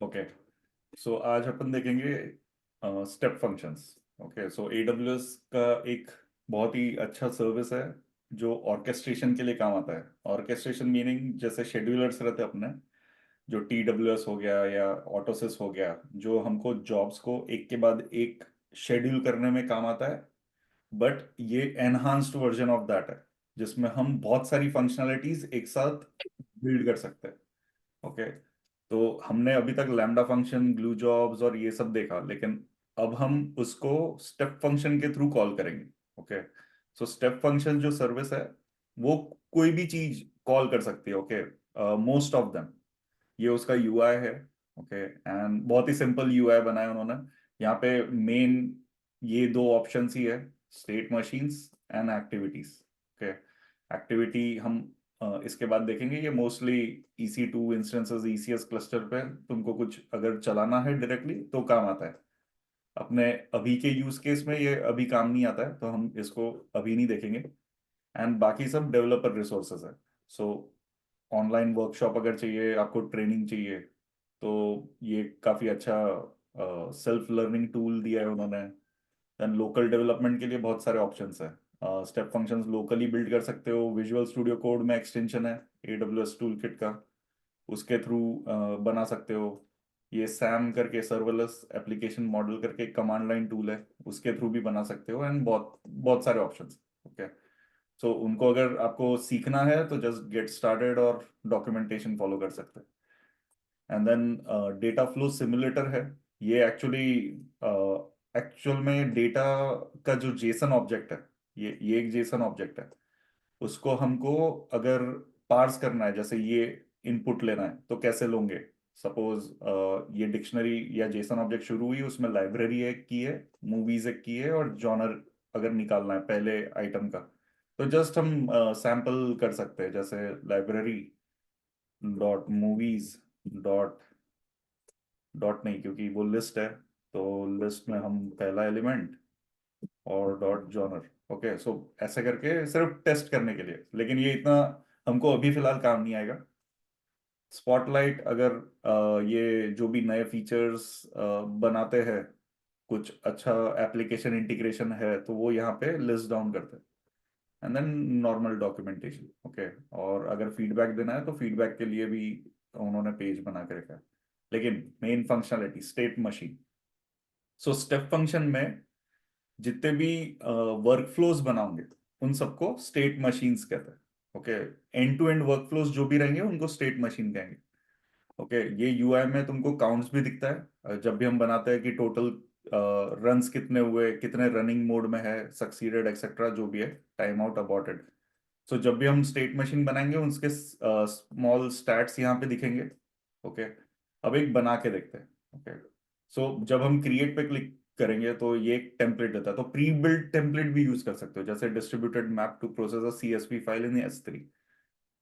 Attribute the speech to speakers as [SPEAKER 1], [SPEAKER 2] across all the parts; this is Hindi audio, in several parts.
[SPEAKER 1] ओके, सो आज अपन देखेंगे स्टेप फंक्शंस। ओके, सो AWS का एक बहुत ही अच्छा सर्विस है जो ऑर्केस्ट्रेशन के लिए काम आता है। ऑर्केस्ट्रेशन मीनिंग जैसे शेड्यूलर्स रहते हैं अपने, जो TWS हो गया या ऑटोसिस हो गया, जो हमको जॉब्स को एक के बाद एक शेड्यूल करने में काम आता है। बट ये एनहांस्ड वर्जन ऑफ दैट है, जिसमें हम बहुत सारी फंक्शनैलिटीज एक साथ बिल्ड कर सकते हैं। ओके, तो हमने अभी तक लैम्डा फंक्शन, ग्लू जॉब्स और ये सब देखा, लेकिन अब हम उसको स्टेप फंक्शन के थ्रू कॉल करेंगे। ओके, सो स्टेप फंक्शन जो सर्विस है वो कोई भी चीज कॉल कर सकती है। ओके, मोस्ट ऑफ देम, ये उसका यूआई है। ओके, एंड बहुत ही सिंपल यूआई बनाया उन्होंने। यहाँ पे मेन ये दो ऑप्शंस ही है, state machines and activities. Okay, activity हम इसके बाद देखेंगे। ये mostly EC2 instances, ECS cluster पे तुमको कुछ अगर चलाना है डायरेक्टली तो काम आता है। अपने अभी के यूज केस में ये अभी काम नहीं आता है, तो हम इसको अभी नहीं देखेंगे। एंड बाकी सब डेवलपर रिसोर्सेज है। सो ऑनलाइन वर्कशॉप अगर चाहिए, आपको ट्रेनिंग चाहिए, तो ये काफ़ी अच्छा सेल्फ लर्निंग टूल दिया है उन्होंने। देन लोकल डेवलपमेंट के लिए बहुत सारे ऑप्शंस है। स्टेप फंक्शंस लोकली बिल्ड कर सकते हो। विजुअल स्टूडियो कोड में एक्सटेंशन है AWS टूल किट का, उसके थ्रू बना सकते हो। ये सैम करके, सर्वलेस एप्लीकेशन मॉडल करके एक कमांड लाइन टूल है, उसके थ्रू भी बना सकते हो। एंड बहुत बहुत सारे ऑप्शंस। ओके, सो उनको अगर आपको सीखना है तो जस्ट गेट स्टार्टेड और डॉक्यूमेंटेशन फॉलो कर सकते हैं। And then data flow simulator है। ये एक्चुअल में डेटा का जो जेसन ऑब्जेक्ट है, ये एक जेसन ऑब्जेक्ट है। उसको हमको अगर पार्स करना है, जैसे ये इनपुट लेना है तो कैसे लोगे। सपोज ये डिक्शनरी या जेसन ऑब्जेक्ट शुरू हुई, उसमें लाइब्रेरी एक की है, मूवीज एक की है, और जॉनर अगर निकालना है पहले आइटम का, तो जस्ट हम सैंपल कर सकते हैं। जैसे library dot movies dot dot नहीं, क्योंकि वो लिस्ट है, तो लिस्ट में हम पहला एलिमेंट और डॉट जॉनर। ओके, सो ऐसे करके सिर्फ टेस्ट करने के लिए, लेकिन ये इतना हमको अभी फिलहाल काम नहीं आएगा। स्पॉटलाइट अगर ये जो भी नए फीचर्स बनाते हैं, कुछ अच्छा एप्लीकेशन इंटीग्रेशन है, तो वो यहाँ पे लिस्ट डाउन करते हैं। And then normal documentation. Okay, और अगर फीडबैक देना है तो फीडबैक के लिए भी उन्होंने पेज बना के रखा है। लेकिन main functionality state machine. So step function में जितने भी वर्कफ्लोज बनाओगे उन सबको स्टेट मशीन्स कहते हैं। Okay, end to end workflows जो भी रहेंगे उनको स्टेट मशीन कहेंगे। ओके, ये यूआई में तुमको काउंट्स भी दिखता है। जब भी हम बनाते हैं कि टोटल रन्स कितने हुए, कितने रनिंग मोड में है, सक्सीडेड एक्सेट्रा जो भी है, टाइम आउट, अबॉर्टेड। सो जब भी हम स्टेट मशीन बनाएंगे उसके स्मॉल स्टैट्स यहाँ पे दिखेंगे। ओके, अब एक बना के देखते हैं। ओके, सो जब हम क्रिएट पे क्लिक करेंगे तो ये एक टेम्पलेट देता है, तो प्री बिल्ट टेम्पलेट भी यूज कर सकते हो, जैसे distributed map to process a CSV file in S3।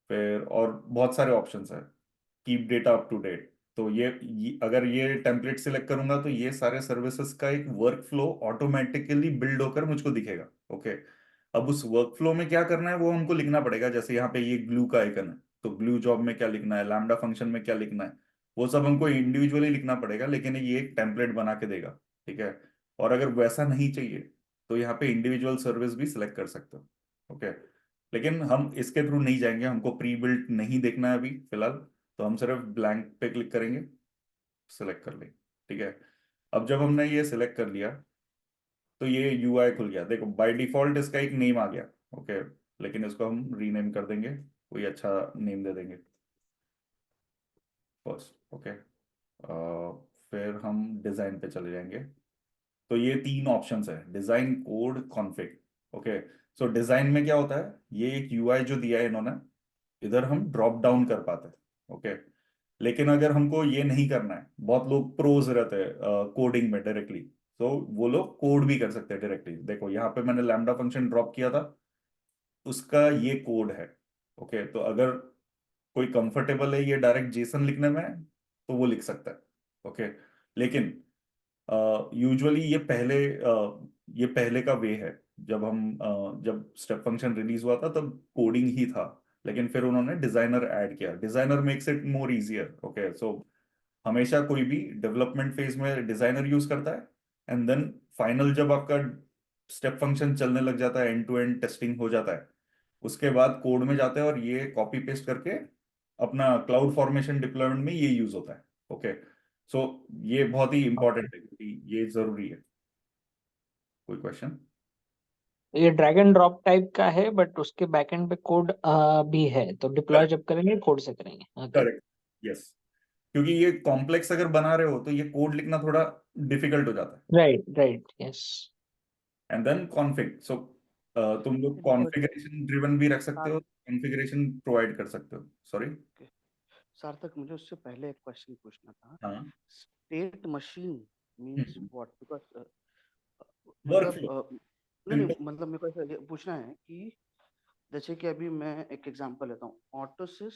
[SPEAKER 1] फिर और बहुत सारे ऑप्शंस है। Keep data up to date, तो अगर ये टेम्पलेट सिलेक्ट करूंगा तो ये सारे सर्विसेज का एक वर्क फ्लो ऑटोमेटिकली बिल्ड होकर मुझको दिखेगा। ओके, अब उस वर्क फ्लो में क्या करना है वो हमको लिखना पड़ेगा। जैसे यहाँ पे ये ग्लू का आइकन है, तो ग्लू जॉब में क्या लिखना है, लैम्डा फंक्शन में क्या लिखना है, वो सब हमको इंडिविजुअली लिखना पड़ेगा, लेकिन ये एक टेम्पलेट बना के देगा। ठीक है, और अगर वैसा नहीं चाहिए तो यहाँ पे इंडिविजुअल सर्विस भी सिलेक्ट कर सकते हो। ओके, लेकिन हम इसके थ्रू नहीं जाएंगे, हमको प्री बिल्ट नहीं देखना है अभी फिलहाल। तो हम सिर्फ ब्लैंक पे क्लिक करेंगे, सिलेक्ट कर लेंगे। ठीक है, अब जब हमने ये सिलेक्ट कर लिया तो ये यूआई खुल गया। देखो बाय डिफॉल्ट इसका एक नेम आ गया। ओके, लेकिन इसको हम रीनेम कर देंगे, कोई अच्छा नेम दे देंगे फर्स्ट। ओके, फिर हम डिजाइन पे चले जाएंगे। तो ये तीन ऑप्शंस है, डिजाइन, कोड, कॉन्फ़िग। ओके, सो डिजाइन में क्या होता है, ये एक यूआई जो दिया है इन्होंने, इधर हम ड्रॉप डाउन कर पाते हैं। ओके, लेकिन अगर हमको ये नहीं करना है, बहुत लोग प्रोज रहते हैं कोडिंग में डायरेक्टली, तो वो लोग कोड भी कर सकते हैं डायरेक्टली। देखो यहाँ पे मैंने लैम्डा फंक्शन ड्रॉप किया था, उसका ये कोड है। ओके, तो अगर कोई कंफर्टेबल है ये डायरेक्ट जेसन लिखने में तो वो लिख सकता है। ओके, लेकिन यूजुअली ये पहले का वे है। जब स्टेप फंक्शन रिलीज हुआ था तब कोडिंग ही था, लेकिन फिर उन्होंने डिजाइनर ऐड किया। Designer makes it more easier. Okay, so हमेशा कोई भी डेवलपमेंट फेज में डिजाइनर यूज करता है, एंड देन फाइनल जब आपका स्टेप फंक्शन चलने लग जाता है, एंड टू एंड टेस्टिंग हो जाता है, उसके बाद कोड में जाते हैं और ये कॉपी पेस्ट करके अपना क्लाउड फॉर्मेशन डिप्लॉयमेंट में ये यूज होता है। ओके, सो ये बहुत ही इंपॉर्टेंट है क्योंकि ये जरूरी है। कोई क्वेश्चन?
[SPEAKER 2] ये ड्रैग एंड ड्रॉप टाइप का है, बट उसके बैकएंड पे कोड भी है, तो डिप्लॉय जब करेंगे कोड से करेंगे। ओके।
[SPEAKER 1] Correct, yes. क्योंकि ये कॉम्प्लेक्स अगर बना रहे हो तो ये कोड लिखना थोड़ा डिफिकल्ट हो जाता है।
[SPEAKER 2] Right right, yes.
[SPEAKER 1] And then config, so तुम लोग
[SPEAKER 3] लेकिन
[SPEAKER 1] कॉन्फ़िगरेशन ड्रिवन भी रख सकते हो,
[SPEAKER 3] सार-
[SPEAKER 1] कॉन्फ़िगरेशन प्रोवाइड कर सकते हो। सॉरी।
[SPEAKER 3] ओके, सार्थक, मुझे उससे पहले एक क्वेश्चन पूछना था।
[SPEAKER 1] हाँ।
[SPEAKER 3] State machine means
[SPEAKER 1] hmm.
[SPEAKER 3] What? Because
[SPEAKER 1] work
[SPEAKER 3] मतलब
[SPEAKER 1] फ्लो।
[SPEAKER 3] नहीं नहीं,
[SPEAKER 1] सिंपल।
[SPEAKER 3] मतलब मेरे को ऐसा ये पूछना है कि जैसे कि अभी मैं एक एग्जांपल लेता हूँ, ऑटोसिस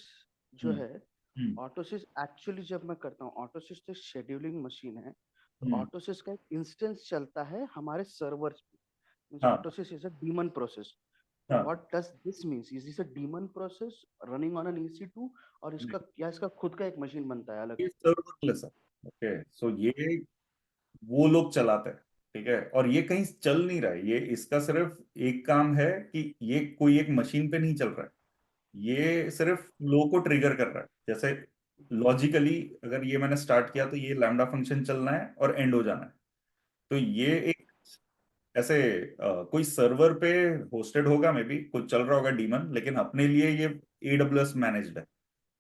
[SPEAKER 3] जो
[SPEAKER 1] हम्म।
[SPEAKER 3] है,
[SPEAKER 1] हम्म।
[SPEAKER 3] ऑटोसिस एक्चुअली जब मैं करता हूँ, ऑटोसिस तो शेड्यूलिंग मशीन है, तो
[SPEAKER 1] हम्म।
[SPEAKER 3] ऑटोसिस का एक इंस्टेंस चलता है हमारे सर्वर्स पे। मींस
[SPEAKER 1] हाँ।
[SPEAKER 3] ऑटोसिस इज अ डीमन प्रोसेस। तो
[SPEAKER 1] हाँ।
[SPEAKER 3] What does this means? Is this a demon process running on an EC2, और इसका क्या, इसका खुद का एक मशीन बनता है अलग
[SPEAKER 1] ये
[SPEAKER 3] से?
[SPEAKER 1] सर्वरलेस है। ओके, सो ये वो लोग चलाते हैं, ठीक है, और ये कहीं चल नहीं रहा है, ये इसका सिर्फ एक काम है कि ये कोई एक मशीन पे नहीं चल रहा है, ये सिर्फ फ्लो को ट्रिगर कर रहा है। जैसे लॉजिकली अगर ये मैंने स्टार्ट किया तो ये लैम्डा फंक्शन चलना है और एंड हो जाना है, तो ये एक ऐसे कोई सर्वर पे होस्टेड होगा, मे बी कुछ चल रहा होगा डीमन, लेकिन अपने लिए ये AWS मैनेज्ड है,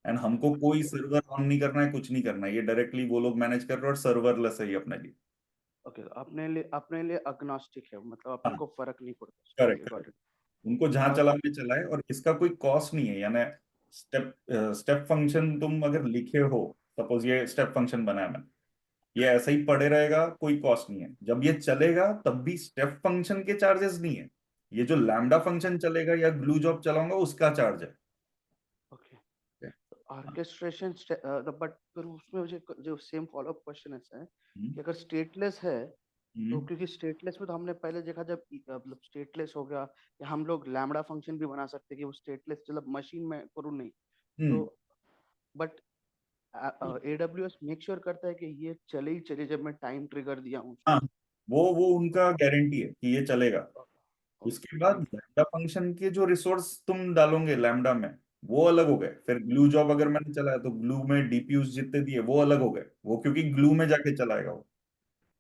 [SPEAKER 1] एंड हमको कोई
[SPEAKER 3] ओके
[SPEAKER 1] सर्वर ऑन नहीं करना है, कुछ नहीं करना है, ये डायरेक्टली वो लोग मैनेज कर रहे हैं और सर्वरलेस है ये अपने लिए।
[SPEAKER 3] ओके, अपने लिए अग्नोस्टिक है, मतलब
[SPEAKER 1] हाँ,
[SPEAKER 3] अपने को फर्क नहीं पड़ता। Okay,
[SPEAKER 1] correct
[SPEAKER 3] got
[SPEAKER 1] correct.
[SPEAKER 3] It.
[SPEAKER 1] उनको जहां
[SPEAKER 3] और
[SPEAKER 1] चलाने चलाए, और इसका कोई कॉस्ट नहीं है, यानी स्टेप स्टेप फंक्शन तुम अगर लिखे हो, सपोज ये स्टेप फंक्शन बनाया मैंने, ये ऐसा ही पड़े रहेगा, कोई कॉस्ट नहीं है। जब ये चलेगा तब भी स्टेप फंक्शन के चार्जेस नहीं है, ये जो लैम्डा फंक्शन चलेगा या ग्लू जॉब चलाऊंगा उसका चार्ज है।
[SPEAKER 3] ओके, ऑर्केस्ट्रेशन, बट फिर उसमें मुझे जो सेम फॉलोअप क्वेश्चन ऐसा है
[SPEAKER 1] हम्म।
[SPEAKER 3] कि अगर स्टेटलेस है, तो
[SPEAKER 1] हम्म।
[SPEAKER 3] क्योंकि स्टेटलेस में तो हमने पहले देखा, जब मतलब स्टेटलेस हो गया, या हम लोग लैम्बडा फंक्शन भी बना सकते हैं कि वो स्टेटलेस, मतलब मशीन में करूँ नहीं, तो
[SPEAKER 1] हम्म।
[SPEAKER 3] बट AWS मेक श्योर करता है कि ये चले ही चले जब मैं टाइम ट्रिगर दिया हूँ
[SPEAKER 1] हाँ,
[SPEAKER 3] उसको।
[SPEAKER 1] वो उनका गारंटी है कि ये चलेगा।
[SPEAKER 3] ओके,
[SPEAKER 1] उसके बाद
[SPEAKER 3] थैंक
[SPEAKER 1] लैम्डा फंक्शन के जो रिसोर्स तुम डालोगे लैम्डा में, वो अलग हो गए। फिर ग्लू जॉब अगर मैंने चलाया तो ग्लू में DPUs जितने दिए वो अलग हो गए, वो क्योंकि ग्लू में जाके चलाएगा वो।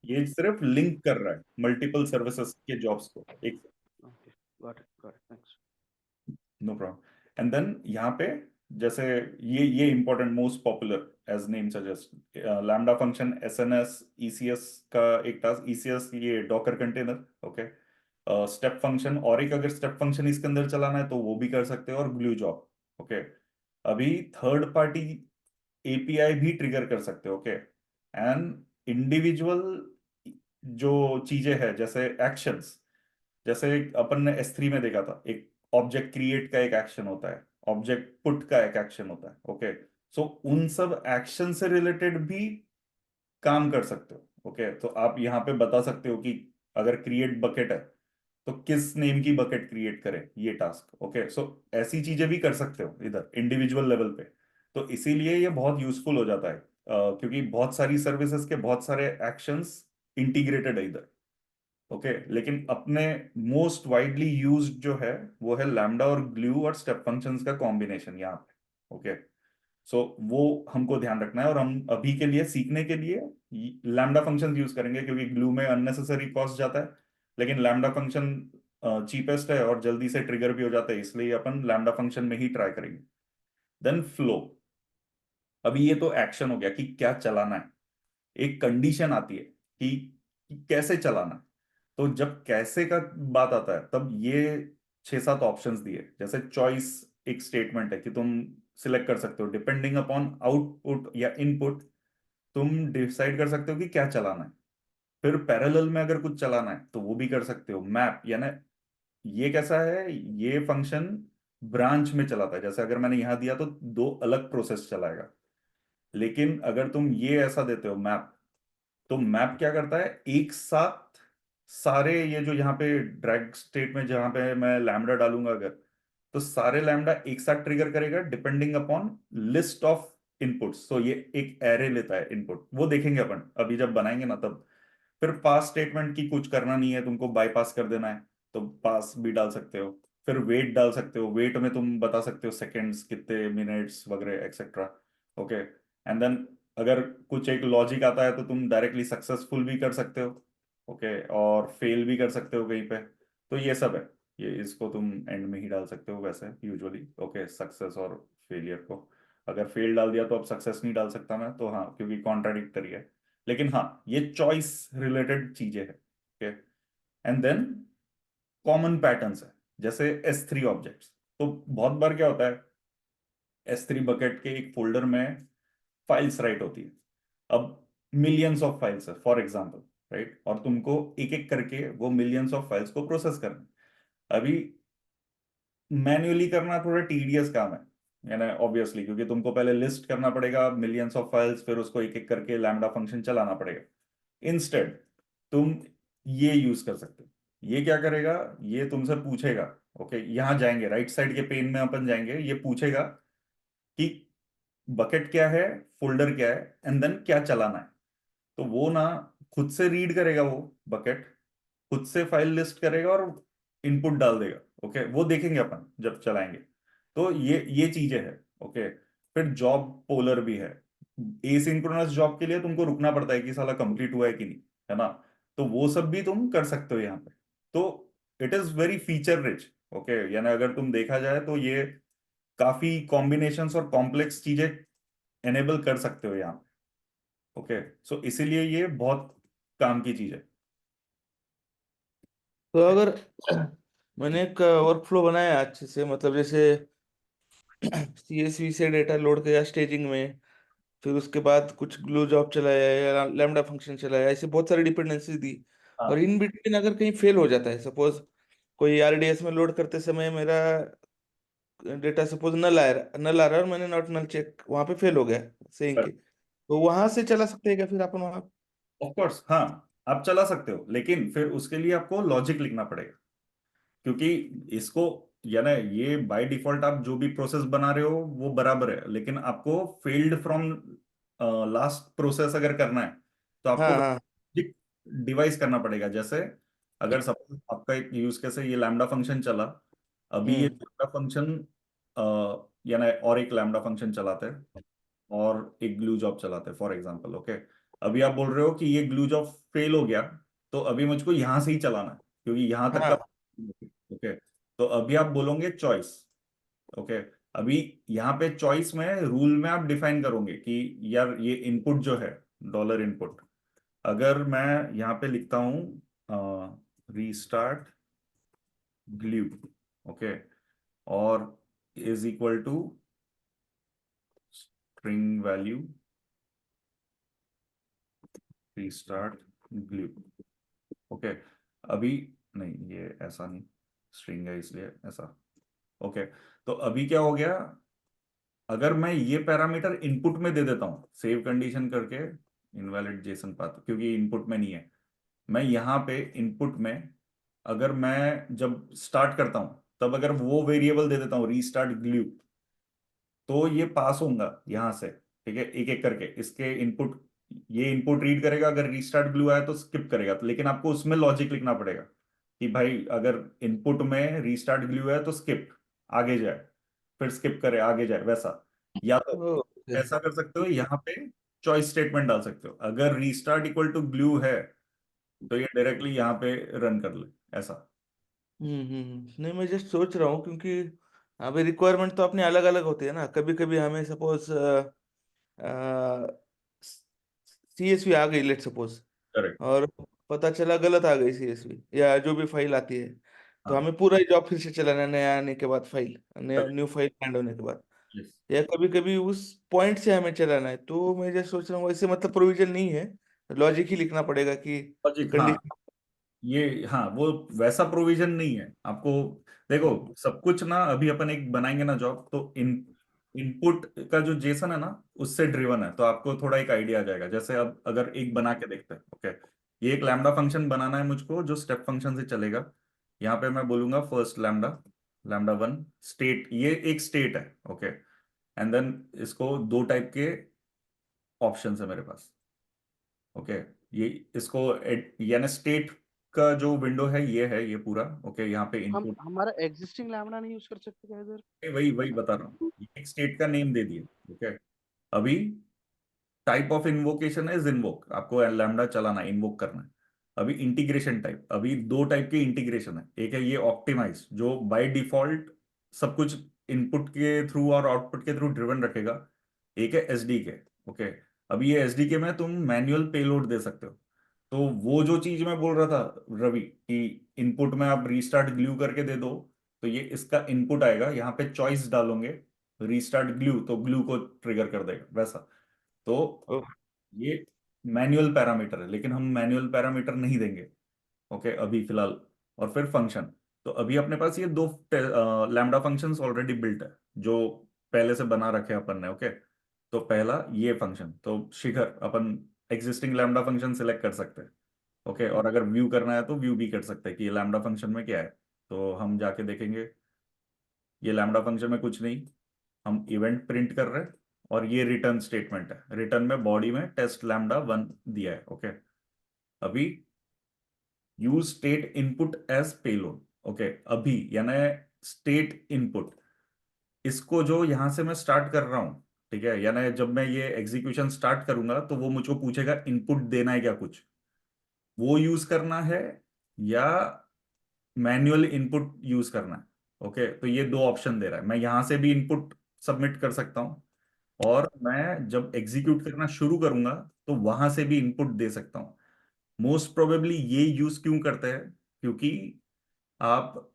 [SPEAKER 1] ये सिर्फ लिंक कर रहा है मल्टीपल सर्विसेज के जॉब्स को एक।
[SPEAKER 3] You. Okay, got it, thanks.
[SPEAKER 1] No problem. And then यहाँ पे जैसे ये important, most popular as name suggest, lambda function SNS ECS का एक टास्क, ECS ये docker container. Okay, step function, और एक अगर स्टेप फंक्शन इसके अंदर चलाना है तो वो भी कर सकते हो, और ग्लू जॉब। ओके, अभी थर्ड पार्टी API भी ट्रिगर कर सकते हो। ओके, एंड इंडिविजुअल जो चीजें हैं जैसे एक्शंस, जैसे अपन ने S3 में देखा था, एक ऑब्जेक्ट क्रिएट का एक एक्शन होता है, ऑब्जेक्ट पुट का एक एक्शन होता है। ओके, सो उन सब एक्शन से रिलेटेड भी काम कर सकते हो। ओके, तो आप यहाँ पे बता सकते हो कि अगर क्रिएट बकेट है तो किस नेम की बकेट क्रिएट करे ये टास्क। ओके, सो ऐसी चीजें भी कर सकते हो इधर इंडिविजुअल लेवल पे। तो इसीलिए ये बहुत यूजफुल हो जाता है, क्योंकि बहुत सारी सर्विसेज के बहुत सारे एक्शंस इंटीग्रेटेड है इधर। ओके, लेकिन अपने मोस्ट वाइडली यूज्ड जो है वो है लैम्डा और ग्लू और स्टेप फंक्शंस का कॉम्बिनेशन यहाँ पे। ओके, सो वो हमको ध्यान रखना है, और हम अभी के लिए सीखने के लिए लैम्डा फंक्शंस यूज करेंगे, क्योंकि ग्लू में अननेसेसरी कॉस्ट जाता है, लेकिन लैम्डा फंक्शन चीपेस्ट है और जल्दी से ट्रिगर भी हो जाता है, इसलिए अपन लैम्डा फंक्शन में ही ट्राई करेंगे। Then flow. अभी ये तो एक्शन हो गया कि क्या चलाना है, एक कंडीशन आती है कि कैसे चलाना है। तो जब कैसे का बात आता है तब ये 6-7 ऑप्शंस दिए, जैसे चॉइस एक स्टेटमेंट है कि तुम सिलेक्ट कर सकते हो डिपेंडिंग अपॉन आउटपुट या इनपुट, तुम डिसाइड कर सकते हो कि क्या चलाना है। फिर पैरेलल में अगर कुछ चलाना है तो वो भी कर सकते हो। मैप, यानी ये कैसा है, ये फंक्शन ब्रांच में चलाता है, जैसे अगर मैंने यहां दिया तो दो अलग प्रोसेस चलाएगा। लेकिन अगर तुम ये ऐसा देते हो मैप, तो मैप क्या करता है, एक साथ सारे ये जो यहाँ पे ड्रैग स्टेट में जहां पे मैं लैम्डा डालूंगा अगर, तो सारे लैम्डा एक साथ ट्रिगर करेगा depending upon list of inputs, तो ये एक एरे लेता है इनपुट, वो देखेंगे अपन अभी जब बनाएंगे ना तब। फिर पास स्टेटमेंट की कुछ करना नहीं है तुमको, बाईपास कर देना है, तो पास भी डाल सकते हो। फिर वेट डाल सकते हो, वेट में तुम बता सकते हो सेकंड्स कितने, मिनट्स वगैरह एक्सेट्रा। ओके, एंड देन अगर कुछ एक लॉजिक आता है तो तुम डायरेक्टली सक्सेसफुल भी कर सकते हो। ओके, और फेल भी कर सकते हो कहीं पे। तो ये सब है, ये इसको तुम एंड में ही डाल सकते हो वैसे यूजुअली। ओके, सक्सेस और फेलियर को। अगर फेल डाल दिया तो अब सक्सेस नहीं डाल सकता मैं, तो हाँ, क्योंकि कॉन्ट्राडिक्टरी है। लेकिन हाँ, ये चॉइस रिलेटेड चीजें हैं। Okay, and then common patterns है, जैसे S3 ऑब्जेक्ट्स। तो बहुत बार क्या होता है, S3 बकेट के एक फोल्डर में फाइल्स राइट होती है। अब मिलियंस ऑफ फाइल्स है फॉर एग्जांपल, राइट, और तुमको एक एक करके वो मिलियंस ऑफ फाइल्स को प्रोसेस करना है। अभी मैन्युअली करना थोड़ा टीडियस काम है, यानी ऑब्वियसली, क्योंकि तुमको पहले लिस्ट करना पड़ेगा मिलियंस ऑफ फाइल्स, फिर उसको एक एक करके लैम्डा फंक्शन चलाना पड़ेगा। इंस्टेड तुम ये यूज कर सकते हो। ये क्या करेगा, ये तुमसे पूछेगा। ओके, यहां जाएंगे राइट साइड के पेन में, अपन जाएंगे, ये पूछेगा कि बकेट क्या है, फोल्डर क्या है, एंड देन क्या चलाना है। तो वो ना खुद से रीड करेगा वो बकेट, खुद से फाइल लिस्ट करेगा और इनपुट डाल देगा। ओके, वो देखेंगे अपन जब चलाएंगे। तो ये चीजें हैं। ओके, फिर जॉब पोलर भी है। एसिंक्रोनस जॉब के लिए तुमको रुकना पड़ता है कि साला कंप्लीट हुआ है कि नहीं, है ना। तो वो सब भी तुम कर सकते हो यहाँ पे। तो it is very feature rich. Okay, यानी अगर तुम देखा जाए तो ये काफी कॉम्बिनेशंस और कॉम्प्लेक्स चीजें एनेबल कर सकते हो यहाँ पे। ओके, सो इसीलिए ये बहुत काम की चीज है।
[SPEAKER 4] तो अगर मैंने एक वर्कफ्लो बनाया अच्छे से, मतलब जैसे CSV से डेटा लोड किया स्टेजिंग में, फिर उसके बाद कुछ ग्लू जॉब चलाया या लैम्डा फंक्शन चलाया, ऐसे बहुत सारी डिपेंडेंसी दी। और
[SPEAKER 1] हाँ,
[SPEAKER 4] इन बिटवीन अगर कहीं फेल हो जाता है, सपोज कोई RDS में लोड करते समय मेरा डेटा सपोज नल आ रहा है और मैंने नॉट नल चेक वहां पे फेल हो गया सेइंग के, तो वहां से चला सकते हैं क्या फिर अपन वहां?
[SPEAKER 1] ऑफ कोर्स हाँ, आप चला सकते हो, लेकिन फिर उसके लिए आपको लॉजिक लिखना पड़ेगा। क्योंकि इसको, या ना, ये बाय डिफॉल्ट आप जो भी प्रोसेस बना रहे हो वो बराबर है, लेकिन आपको फेल्ड फ्रॉम लास्ट प्रोसेस अगर करना है तो आपको
[SPEAKER 4] हाँ हाँ।
[SPEAKER 1] डिवाइस करना पड़ेगा। जैसे अगर सपोज आपका एक यूज केस है, ये लैम्डा फंक्शन चला, अभी ये
[SPEAKER 4] हम्म।
[SPEAKER 1] लैम्डा फंक्शन, या ना, और एक लैम्डा फंक्शन चलाते हैं और एक ग्लू जॉब चलाते हैं फॉर एग्जांपल। ओके, अभी आप बोल रहे हो कि ये ग्लू जॉब फेल हो गया, तो अभी मुझको यहां से ही चलाना है क्योंकि यहां तक का।
[SPEAKER 4] हाँ।
[SPEAKER 1] ओके, तो अभी आप बोलोगे चॉइस। ओके, अभी यहाँ पे चॉइस में रूल में आप डिफाइन करोगे कि यार ये इनपुट जो है, डॉलर इनपुट, अगर मैं यहाँ पे लिखता हूँ रीस्टार्ट ग्लू, ओके, और is equal to string value restart glue. Okay, अभी नहीं, ये ऐसा नहीं, स्ट्रिंग है इसलिए ऐसा। ओके, तो अभी क्या हो गया, अगर मैं ये पैरामीटर इनपुट में दे देता हूं सेव कंडीशन करके, इनवैलिड जेसन पाथ, क्योंकि इनपुट में नहीं है, मैं यहाँ पे इनपुट में अगर मैं जब स्टार्ट करता हूं तब अगर वो वेरिएबल दे देता हूँ रीस्टार्ट ग्लू, तो ये पास होगा यहां से। ठीक है, एक एक करके इसके इनपुट, ये इनपुट रीड करेगा, अगर रीस्टार्ट ग्लू आया तो स्किप करेगा, तो लेकिन आपको उसमें लॉजिक लिखना पड़ेगा कि भाई अगर इनपुट में रीस्टार्ट ग्लू है तो स्किप, आगे जाए, फिर स्किप करे आगे जाए, वैसा। या तो
[SPEAKER 4] ओके।
[SPEAKER 1] ऐसा कर सकते हो, यहाँ पे चॉइस स्टेटमेंट डाल सकते हो, अगर रीस्टार्ट इक्वल टू ग्लू है तो ये डायरेक्टली यहाँ पे रन कर ले, ऐसा।
[SPEAKER 4] नहीं, मैं जस्ट सोच रहा हूँ क्योंकि अभी रिक्वायरमेंट तो अपने अलग अलग होती है ना, कभी कभी हमें सपोज CSV आ गई लेट सपोज,
[SPEAKER 1] करेक्ट।
[SPEAKER 4] और पता चला गलत आ गई CSV या जो भी फाइल आती है, तो
[SPEAKER 1] हाँ,
[SPEAKER 4] हमें पूरा ही जॉब फिर से चलाना है नया आने के बाद, file
[SPEAKER 1] correct.
[SPEAKER 4] New file land होने के बाद,
[SPEAKER 1] यस।
[SPEAKER 4] या कभी कभी उस पॉइंट से हमें चलाना है। तो मैं जस्ट सोच रहा हूँ ऐसे, मतलब प्रोविजन नहीं है, लॉजिक ही लिखना पड़ेगा कि
[SPEAKER 1] लॉजिक, हाँ,
[SPEAKER 4] कंडीशन।
[SPEAKER 1] ये हाँ, वो वैसा प्रोविजन नहीं है आपको। देखो, सब कुछ ना, अभी अपन एक बनाएंगे ना जॉब, तो इनपुट का जो जेसन है ना, उससे ड्रिवन है, तो आपको थोड़ा एक आइडिया आ जाएगा। जैसे अब अगर एक बना के देखते हैं। ओके, ये एक लैम्डा फंक्शन बनाना है मुझको जो स्टेप फंक्शन से चलेगा। यहाँ पे मैं बोलूंगा first lambda, lambda one state, ये एक स्टेट है। ओके, एंड देन इसको दो टाइप के ऑप्शन है मेरे पास। ओके, ये इसको यानी स्टेट का जो विंडो है ये पूरा। ओके, यहाँ पे
[SPEAKER 3] हम
[SPEAKER 1] इनपुट
[SPEAKER 3] हमारा एग्जिस्टिंग लैम्बडा नहीं यूज कर सकते क्या इधर?
[SPEAKER 1] वही वही बता रहा हूँ, एक स्टेट का नेम दे दिए। ओके, अभी टाइप ऑफ इन्वोकेशन है इन्वोक, आपको लैम्डा चलाना इन्वोक करना है। अभी इंटीग्रेशन टाइप, अभी दो टाइप की इंटीग्रेशन है। एक है ये ऑप्टिमाइज जो बाय डिफॉल्ट सब कुछ इनपुट के थ्रू और आउटपुट के थ्रू ड्रिवन रखेगा। एक है एसडीके। ओके, अभी ये एसडीके में तुम मैन्युअल पेलोड दे सकते हो। तो वो जो चीज मैं बोल रहा था रवि कि इनपुट में आप रीस्टार्ट ग्लू करके दे दो, तो ये इसका इनपुट आएगा, यहाँ पे चॉइस डालोगे रीस्टार्ट ग्लू तो ग्लू को ट्रिगर कर देगा वैसा। तो
[SPEAKER 4] ओ,
[SPEAKER 1] ये मैनुअल पैरामीटर है, लेकिन हम मैनुअल पैरामीटर नहीं देंगे। ओके, अभी फिलहाल। और फिर फंक्शन, तो अभी अपने पास ये दो लैम्डा फंक्शंस ऑलरेडी बिल्ट है जो पहले से बना रखे हैं अपन ने। ओके, तो पहला ये फंक्शन, तो शिखर अपन एग्जिस्टिंग लैम्डा फंक्शन सिलेक्ट कर सकते हैं। ओके, और अगर व्यू करना है तो व्यू भी कर सकते हैं कि ये लैम्डा फंक्शन में क्या है। तो हम जाके देखेंगे, ये लैम्डा फंक्शन में कुछ नहीं, हम इवेंट प्रिंट कर रहे हैं और ये रिटर्न स्टेटमेंट है। रिटर्न में बॉडी में टेस्ट लैम्डा 1 दिया है। ओके, अभी use state input as payload. Okay, अभी यानी स्टेट इनपुट, इसको जो यहां से मैं स्टार्ट कर रहा हूं, ठीक है, यानी जब मैं ये एग्जीक्यूशन स्टार्ट करूंगा तो वो मुझको पूछेगा इनपुट देना है क्या कुछ, वो यूज करना है या मैन्युअल इनपुट यूज करना है। ओके, तो ये दो ऑप्शन दे रहा है, मैं यहां से भी इनपुट सबमिट कर सकता हूं और मैं जब एग्जीक्यूट करना शुरू करूंगा तो वहां से भी इनपुट दे सकता हूं। मोस्ट प्रोबेबली ये यूज क्यों करते हैं, क्योंकि आप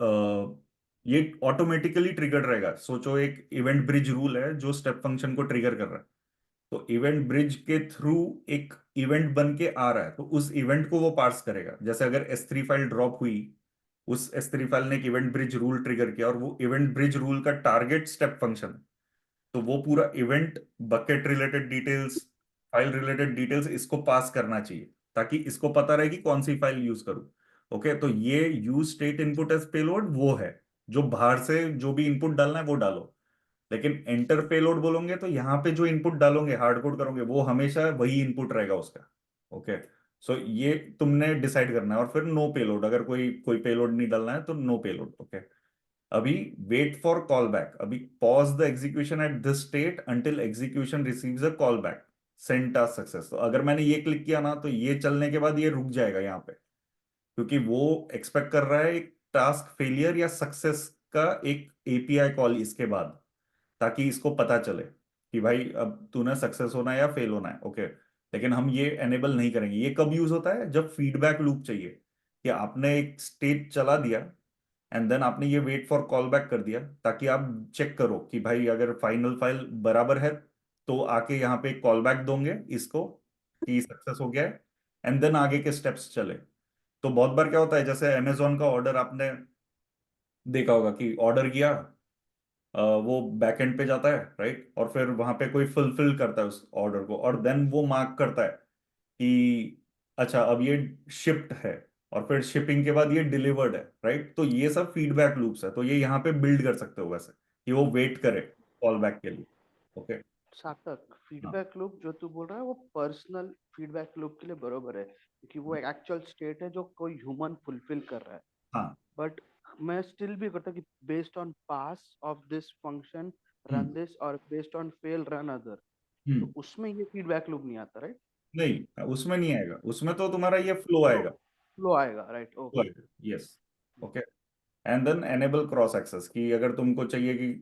[SPEAKER 1] ये ऑटोमेटिकली ट्रिगर रहेगा। सोचो एक इवेंट ब्रिज रूल है जो स्टेप फंक्शन को ट्रिगर कर रहा है, तो इवेंट ब्रिज के थ्रू एक इवेंट बन के आ रहा है, तो उस इवेंट को वो पार्स करेगा। जैसे अगर S3 फाइल ड्रॉप हुई, उस S3 फाइल ने एक इवेंट ब्रिज रूल ट्रिगर किया और वो इवेंट ब्रिज रूल का टारगेट स्टेप फंक्शन है, तो वो पूरा event bucket related details, file related details इसको पास करना चाहिए ताकि इसको पता रहे कि कौन सी फाइल यूज करूं। ओके, तो ये use state input as payload वो है जो बाहर से जो भी इनपुट डालना है वो डालो। लेकिन एंटर पेलोड बोलोगे तो यहाँ पे जो इनपुट डालोगे हार्ड कोड करोगे वो हमेशा वही इनपुट रहेगा उसका। ओके, सो ये तुमने डिसाइड करना है। और फिर नो पेलोड, अगर कोई कोई पेलोड नहीं डालना है तो नो पेलोड। ओके, अभी वेट फॉर कॉल बैक, अभी pause the execution at this state until execution receives a call back send task success. तो अगर मैंने ये क्लिक किया ना तो ये चलने के बाद ये रुक जाएगा यहाँ पे, क्योंकि वो एक्सपेक्ट कर रहा है एक टास्क फेलियर या सक्सेस का एक एपीआई कॉल इसके बाद, ताकि इसको पता चले कि भाई अब तूने सक्सेस होना है या फेल होना है। ओके, लेकिन हम ये एनेबल नहीं करेंगे। ये कब यूज होता है, जब फीडबैक लूप चाहिए कि आपने एक स्टेट चला दिया एंड देन आपने ये वेट फॉर कॉल बैक कर दिया ताकि आप चेक करो कि भाई अगर फाइनल फाइल बराबर है तो आके यहाँ पे कॉल बैक दोगे इसको कि सक्सेस हो गया है, एंड देन आगे के स्टेप्स चले। तो बहुत बार क्या होता है, जैसे अमेजोन का ऑर्डर आपने देखा होगा कि ऑर्डर किया, वो बैकएंड पे जाता है राइट, और फिर वहां पे कोई फुलफिल करता है उस ऑर्डर को और देन वो मार्क करता है कि अच्छा अब ये शिप्ड है, और फिर शिपिंग के बाद ये डिलीवर्ड है राइट। तो ये सब फीडबैक लूप्स है, तो ये यहाँ पे बिल्ड कर सकते हो वैसे कि वो वेट करे कॉल बैक के लिए। ओके,
[SPEAKER 3] सार्थक,
[SPEAKER 1] हाँ
[SPEAKER 3] फीडबैक लूप जो तू बोल रहा है वो पर्सनल फीडबैक लूप के लिए बरोबर है, क्योंकि वो एक एक्चुअल स्टेट है जो कोई ह्यूमन फुलफिल कर रहा है।
[SPEAKER 1] हाँ।
[SPEAKER 3] बट मैं स्टिल भी करता कि based on pass of this function
[SPEAKER 1] hmm
[SPEAKER 3] run this और based on fail run other,
[SPEAKER 1] hmm.
[SPEAKER 3] तो उसमें ये फीडबैक लूप नहीं आता, राइट?
[SPEAKER 1] नहीं, उसमें नहीं आएगा, उसमें तो तुम्हारा ये फ्लो
[SPEAKER 3] फ्लो
[SPEAKER 1] आएगा।
[SPEAKER 3] फ्लो आएगा, right? Okay.
[SPEAKER 1] Yes. Okay, and then enable cross access, कि अगर तुमको चाहिए कि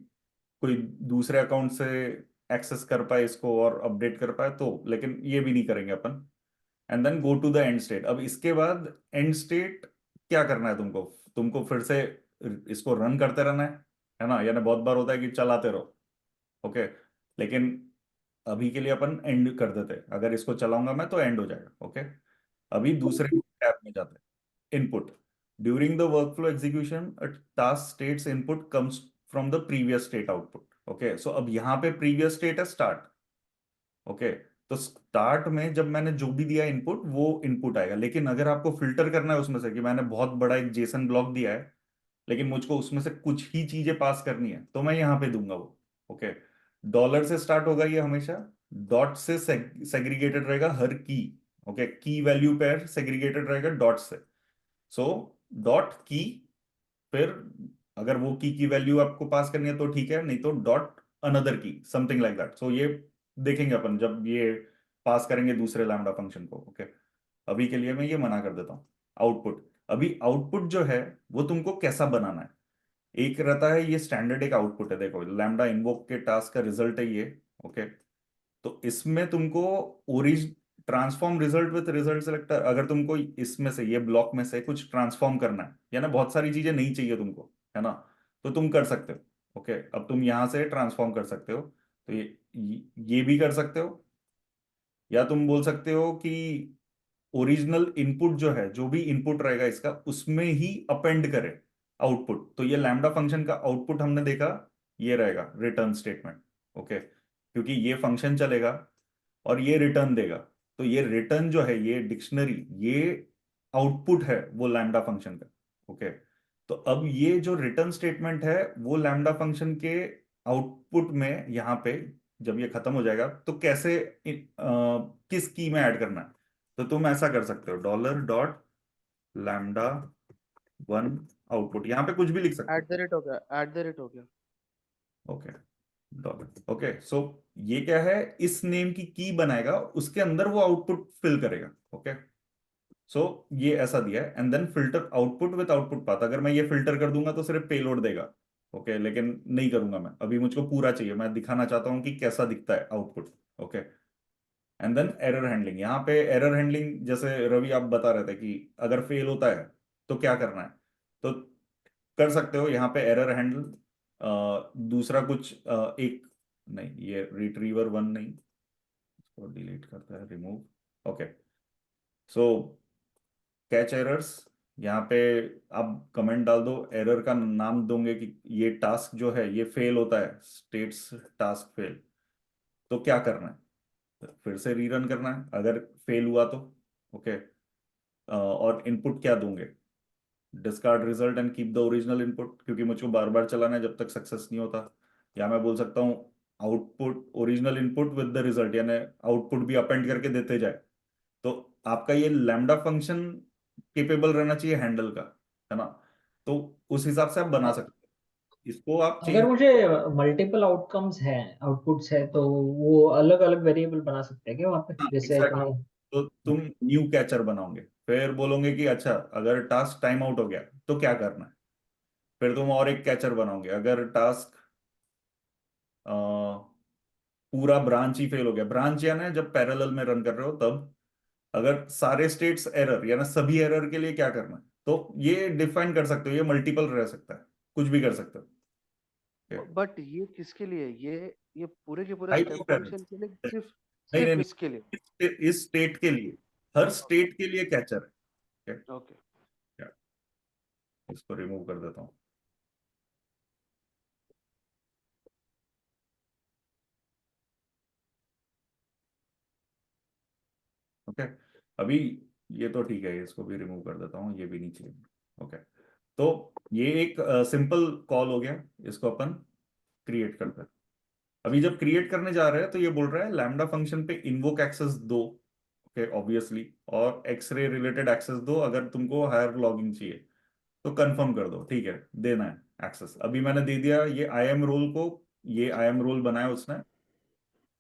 [SPEAKER 1] कोई दूसरे अकाउंट से एक्सेस कर पाए इसको और अपडेट कर पाए तो, लेकिन ये भी नहीं करेंगे अपन। And then go to the end state. अब इसके बाद एंड स्टेट क्या करना है तुमको, तुमको फिर से इसको रन करते रहना है ना, यानी बहुत बार होता है कि चलाते रहो। ओके, लेकिन अभी के लिए अपन एंड कर देते हैं, अगर इसको चलाऊंगा मैं तो एंड हो जाएगा। ओके, अभी दूसरे टैब में जाते हैं, input. During the workflow execution a task state's input comes from the previous state output. Okay, so अब यहाँ पे प्रीवियस स्टेट है स्टार्ट। ओके, तो स्टार्ट में जब मैंने जो भी दिया इनपुट वो इनपुट आएगा, लेकिन अगर आपको फिल्टर करना है उसमें से कि मैंने बहुत बड़ा एक जेसन ब्लॉक दिया है लेकिन मुझको उसमें से कुछ ही चीजें पास करनी है, तो मैं यहाँ पे दूंगा वो। ओके, डॉलर से स्टार्ट होगा ये हमेशा, डॉट से सेग्रीगेटेड रहेगा हर की। ओके, की वैल्यू पेयर सेग्रीगेटेड रहेगा डॉट से। सो डॉट की, फिर अगर वो की वैल्यू आपको पास करनी है तो ठीक है, नहीं तो डॉट अनदर की, समथिंग लाइक दैट। सो ये देखेंगे अपन जब ये पास करेंगे दूसरे लैम्डा फंक्शन को। ओके, अभी के लिए मैं ये मना कर देता हूँ। आउटपुट, अभी आउटपुट जो है वो तुमको कैसा बनाना है। एक रहता है ये स्टैंडर्ड एक आउटपुट है, देखो लैम्डा इन्वोक के टास्क का रिजल्ट है ये। ओके, तो इसमें तुमको ओरिज transform result with result selector, अगर तुमको इसमें से ये ब्लॉक में से कुछ ट्रांसफॉर्म करना है, या ना बहुत सारी चीजें नहीं चाहिए तुमको, है ना, तो तुम कर सकते हो। ओके, अब तुम यहां से ट्रांसफॉर्म कर सकते हो, तो ये भी कर सकते हो, या तुम बोल सकते हो कि ओरिजिनल इनपुट जो है, जो भी इनपुट रहेगा इसका, उसमें ही अपेंड करे आउटपुट। तो ये लैम्डा फंक्शन का आउटपुट हमने देखा, ये रहेगा रिटर्न स्टेटमेंट। ओके, क्योंकि ये फंक्शन चलेगा और ये रिटर्न देगा, तो ये रिटर्न जो है, ये डिक्शनरी, ये आउटपुट है वो लैम्डा फंक्शन का। ओके, तो अब ये जो रिटर्न स्टेटमेंट है वो लैम्डा फंक्शन के आउटपुट में यहाँ पे जब ये खत्म हो जाएगा तो कैसे किस की में ऐड करना है, तो तुम ऐसा कर सकते हो, dollar dot lambda one output, यहाँ पे कुछ भी लिख सकते
[SPEAKER 3] एट द रेट हो गया, एट द रेट हो गया।
[SPEAKER 1] हो। Okay, dollar. ओके, सो ये क्या है, इस नेम की बनाएगा, उसके अंदर वो आउटपुट फिल करेगा। ओके, सो ये ऐसा दिया है, and then filter output with output path. अगर मैं ये फिल्टर कर दूंगा तो सिर्फ पेलोड देगा। ओके, लेकिन नहीं करूंगा मैं, अभी मुझको पूरा चाहिए, मैं दिखाना चाहता हूँ कि कैसा दिखता है output. Okay, and then error handling, यहाँ पे एरर हैंडलिंग जैसे रवि आप बता रहे थे कि अगर फेल होता है तो क्या करना है, तो कर सकते हो यहाँ पे एरर हैंडल। दूसरा कुछ एक, नहीं ये रिट्रीवर वन नहीं, इसको डिलीट करता है, रिमूव। ओके, सो कैच एरर्स, यहाँ पे आप कमेंट डाल दो, एरर का नाम दोगे कि ये टास्क जो है ये फेल होता है, स्टेट्स टास्क फेल, तो क्या करना है, फिर से रीरन करना है अगर फेल हुआ तो। ओके, और इनपुट क्या दूंगे, discard result and keep the original input, क्योंकि मुझको बार बार चलाना है जब तक सक्सेस नहीं होता। या मैं बोल सकता हूँ output original input with the result, यानी आउटपुट भी अपेंड करके देते जाए। तो आपका ये लैम्डा फंक्शन केपेबल रहना चाहिए हैंडल का, है ना, तो उस हिसाब से आप बना सकते हो, इसको आप
[SPEAKER 2] अगर
[SPEAKER 1] चेंज।
[SPEAKER 2] मुझे मल्टीपल आउटकम्स हैं, आउटपुट्स है, तो वो अलग अलग वेरिएबल बना सकते हैं क्या वहाँ पे,
[SPEAKER 1] हाँ
[SPEAKER 2] जैसे
[SPEAKER 1] एग्जैक्टली,
[SPEAKER 2] तुम्हें?
[SPEAKER 1] तो तुम न्यू कैचर बनाओगे, फिर बोलोगे कि अच्छा अगर टास्क टाइम आउट हो गया तो क्या करना है, फिर तुम और एक कैचर बनाओगे, अगर टास्क पूरा ब्रांच ही फेल हो गया, ब्रांच यानी जब पैरेलल में रन कर रहे हो तब, अगर सारे स्टेट्स एरर यानी सभी एरर के लिए क्या करना है, तो ये डिफाइन कर सकते हो, ये मल्टीपल रह सकता है, कुछ भी कर सकते हो।
[SPEAKER 3] बट ये किसके लिए, ये पूरे के पूरे
[SPEAKER 1] type
[SPEAKER 3] step
[SPEAKER 1] of error,
[SPEAKER 3] function के लिए, सिर्फ
[SPEAKER 1] नहीं नहीं
[SPEAKER 3] सिर्फ
[SPEAKER 1] नहीं,
[SPEAKER 3] इसके लिए?
[SPEAKER 1] इस स्टेट के लिए, हर स्टेट के लिए कैचर है।
[SPEAKER 3] ओके।
[SPEAKER 1] क्या, इसको रिमूव कर देता हूँ। ओके, अभी ये तो ठीक है, इसको भी रिमूव कर देता हूँ, ये भी नहीं चाहिए। ओके, तो ये एक सिंपल कॉल हो गया, इसको अपन क्रिएट करते हैं। अभी जब क्रिएट करने जा रहे हैं तो ये बोल रहा है लैम्डा फंक्शन पे इन्वोक एक्सेस दो। ओके, ऑब्वियसली, और एक्सरे रिलेटेड एक्सेस दो, अगर तुमको हायर लॉगिंग चाहिए तो कंफर्म कर दो, ठीक है, देना है एक्सेस। अभी मैंने दे दिया ये आई एम रोल को, ये आई एम रोल बनाया उसने,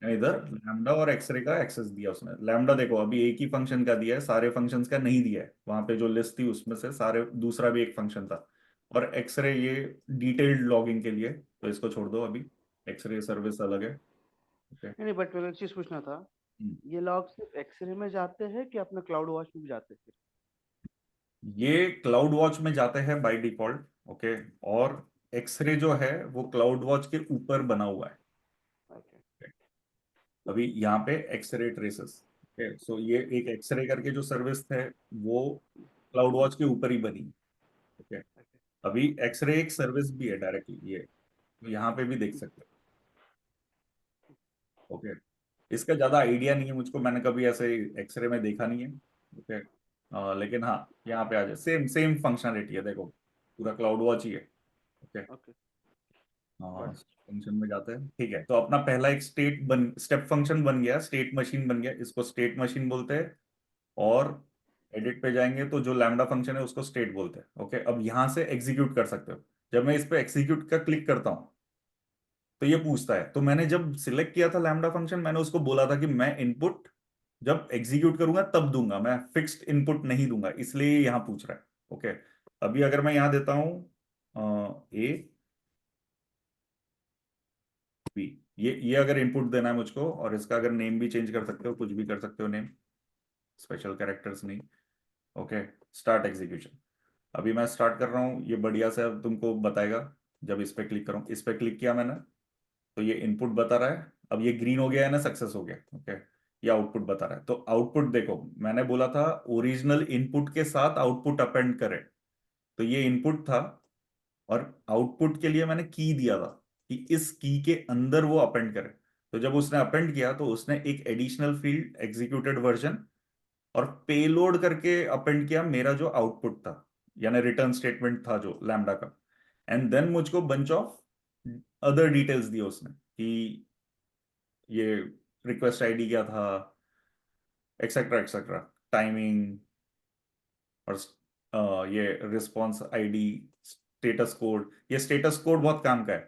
[SPEAKER 1] इधर लैम्डा और एक्सरे का एक्सेस दिया उसने। लैम्डा देखो अभी एक ही फंक्शन का दिया है, सारे फंक्शंस का नहीं दिया है, वहां पे जो लिस्ट थी उसमें से सारे दूसरा भी एक फंक्शन था। और एक्सरे ये डिटेल्ड लॉगिंग के लिए, तो इसको छोड़ दो अभी, एक्सरे सर्विस अलग है। ओके,
[SPEAKER 3] नहीं नहीं, बट मेरे को एक चीज पूछना था, ये लॉग सिर्फ एक्सरे में जाते हैं कि अपने क्लाउड वॉच में भी जाते हैं?
[SPEAKER 1] ये क्लाउड वॉच में जाते हैं बाय डिफॉल्ट। ओके, और एक्सरे जो है वो क्लाउड वॉच के ऊपर बना हुआ है।
[SPEAKER 3] ओके।
[SPEAKER 1] अभी यहाँ पे एक्सरे ट्रेसेस, ओके, सो ये एक एक्सरे करके जो सर्विस है वो क्लाउड वॉच के ऊपर ही बनी। ओके, अभी एक्सरे एक सर्विस भी है डायरेक्टली, ये तो यहाँ पे भी देख सकते हो। ओके, इसका ज्यादा आइडिया नहीं है मुझको, मैंने कभी ऐसे एक्सरे में देखा नहीं है। ओके, लेकिन हाँ यहाँ पे आ जाए, सेम सेम फंक्शनलिटी है, देखो पूरा क्लाउड वॉच ही है। Okay,
[SPEAKER 3] okay.
[SPEAKER 1] हाँ, फंक्शन में जाते हैं, ठीक है। तो अपना पहला एक स्टेप फंक्शन बन गया, स्टेट मशीन बन गया, इसको स्टेट मशीन बोलते हैं। और एडिट पे जाएंगे तो जो लैम्डा फंक्शन है उसको स्टेट बोलते हैं। ओके, अब यहां से एग्जीक्यूट कर सकते हो। जब मैं इस पे एग्जीक्यूट का क्लिक करता हूं तो ये पूछता है। तो मैंने जब सिलेक्ट किया था लैम्डा फंक्शन, मैंने उसको बोला था कि मैं इनपुट जब एग्जीक्यूट करूंगा तब दूंगा, मैं फिक्स्ड इनपुट नहीं दूंगा, इसलिए यहां पूछ रहा है। ओके, अभी अगर मैं यहां देता हूं ए बी, ये अगर इनपुट देना है मुझको, और इसका अगर नेम भी चेंज कर सकते हो, कुछ भी कर सकते हो नेम, स्पेशल कैरेक्टर्स नहीं। Okay, start execution. अभी मैं स्टार्ट कर रहा हूँ, ये बढ़िया से अब तुमको बताएगा। जब इस पे क्लिक करूँ, इस पे क्लिक किया मैंने, तो ये इनपुट बता रहा है। अब ये ग्रीन हो गया है ना, सक्सेस हो गया। ओके, ये आउटपुट बता रहा है। तो आउटपुट देखो, मैंने बोला था ओरिजिनल इनपुट के साथ आउटपुट अपेंड करे, तो ये इनपुट था। और आउटपुट के लिए मैंने की दिया था कि इस की के अंदर वो अपेंड करे। तो जब उसने अपेंड किया तो उसने एक एडिशनल फील्ड एग्जीक्यूटेड वर्जन और पेलोड करके अपेंड किया मेरा जो आउटपुट था, यानी रिटर्न स्टेटमेंट था जो लैम्डा का। एंड देन मुझको बंच ऑफ अदर डिटेल्स दिए उसने कि ये रिक्वेस्ट आईडी क्या था, एक्सेट्रा एक्सेट्रा, टाइमिंग, और ये रिस्पॉन्स आईडी, स्टेटस कोड। ये स्टेटस कोड बहुत काम का है,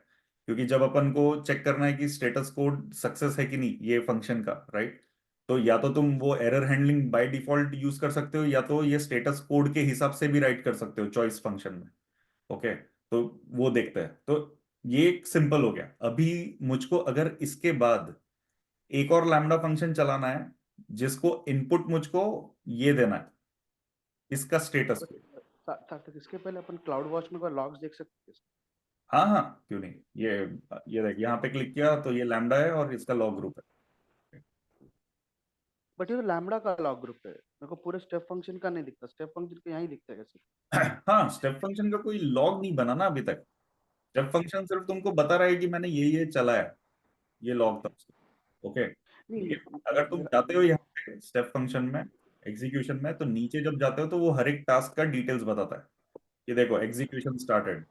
[SPEAKER 1] क्योंकि जब अपन को चेक करना है कि स्टेटस कोड सक्सेस है कि नहीं ये फंक्शन का, राइट, तो या तो तुम वो error handling by default use कर सकते हो, या तो ये स्टेटस कोड के हिसाब से भी राइट कर सकते हो चॉइस फंक्शन में। ओके, तो वो देखते हैं। तो ये सिंपल हो गया। अभी मुझको अगर इसके बाद एक और लैम्डा फंक्शन चलाना है, जिसको इनपुट मुझको ये देना है, इसका स्टेटस।
[SPEAKER 3] बट सार्थक, इसके पहले अपन क्लाउड वॉच में लॉग्स देख सकते हैं।
[SPEAKER 1] हाँ हाँ, क्यों नहीं। ये देख, यहाँ पे क्लिक किया तो ये लैम्डा है और इसका लॉग ग्रुप है।
[SPEAKER 3] बट ये तो लैम्बडा का लॉग ग्रुप है, मेरे को पूरे स्टेप फंक्शन का नहीं दिखता। स्टेप फंक्शन का यहाँ ही दिखता है कैसे?
[SPEAKER 1] हाँ, स्टेप फंक्शन का कोई लॉग नहीं बना ना अभी तक। स्टेप फंक्शन सिर्फ तुमको बता रहा है कि मैंने ये चलाया, ये लॉग था उसका। ओके,
[SPEAKER 3] नहीं,
[SPEAKER 1] लेकिन अगर तुम जाते हो यहाँ पे स्टेप फंक्शन में, एग्जीक्यूशन में, तो नीचे जब जाते हो तो वो हर एक टास्क का डिटेल्स बताता है। ये देखो, एग्जीक्यूशन स्टार्टेड,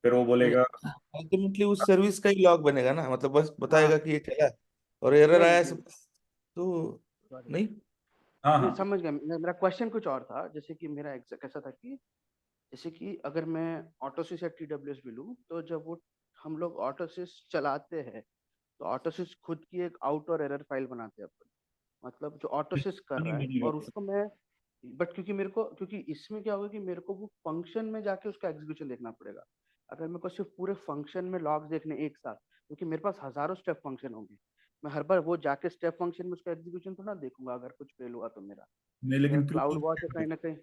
[SPEAKER 1] फिर वो
[SPEAKER 4] नहीं,
[SPEAKER 1] बोलेगा।
[SPEAKER 4] अल्टीमेटली उस सर्विस का ही लॉग बनेगा ना, मतलब बस
[SPEAKER 3] हाँ,
[SPEAKER 4] बताएगा कि ये चला और एरर
[SPEAKER 3] नहीं
[SPEAKER 4] आया
[SPEAKER 3] नहीं,
[SPEAKER 4] सब तो
[SPEAKER 3] sorry।
[SPEAKER 4] नहीं।
[SPEAKER 1] हाँ
[SPEAKER 3] नहीं,
[SPEAKER 1] हाँ,
[SPEAKER 3] समझ गया। मेरा क्वेश्चन कुछ और था। जैसे कि मेरा कैसा था कि जैसे कि अगर मैं ऑटोसिस या TWS भी लूँ, तो जब वो हम लोग ऑटोसिस चलाते हैं तो ऑटोसिस खुद की एक आउट और एरर फाइल बनाते हैं अपन, मतलब जो ऑटोसिस कर
[SPEAKER 1] नहीं
[SPEAKER 3] रहा है,
[SPEAKER 1] बनेगा।
[SPEAKER 3] और उसको मैं, बट क्योंकि इसमें क्या होगा कि मेरे को वो फंक्शन में जाके उसका एग्जीक्यूशन देखना पड़ेगा। अगर मेरे को सिर्फ पूरे फंक्शन में लॉग्स देखने एक साथ, क्योंकि मेरे पास हजारों स्टेप फंक्शन होंगे, मैं हर बार वो जाके स्टेप फंक्शन में उसका एग्जीक्यूशन थोड़ा देखूंगा अगर कुछ फेल हुआ तो मेरा।
[SPEAKER 1] नहीं,
[SPEAKER 3] अगर
[SPEAKER 1] लेकिन
[SPEAKER 3] क्लाउड
[SPEAKER 1] क्यों
[SPEAKER 3] वॉच है कहीं ना कहीं।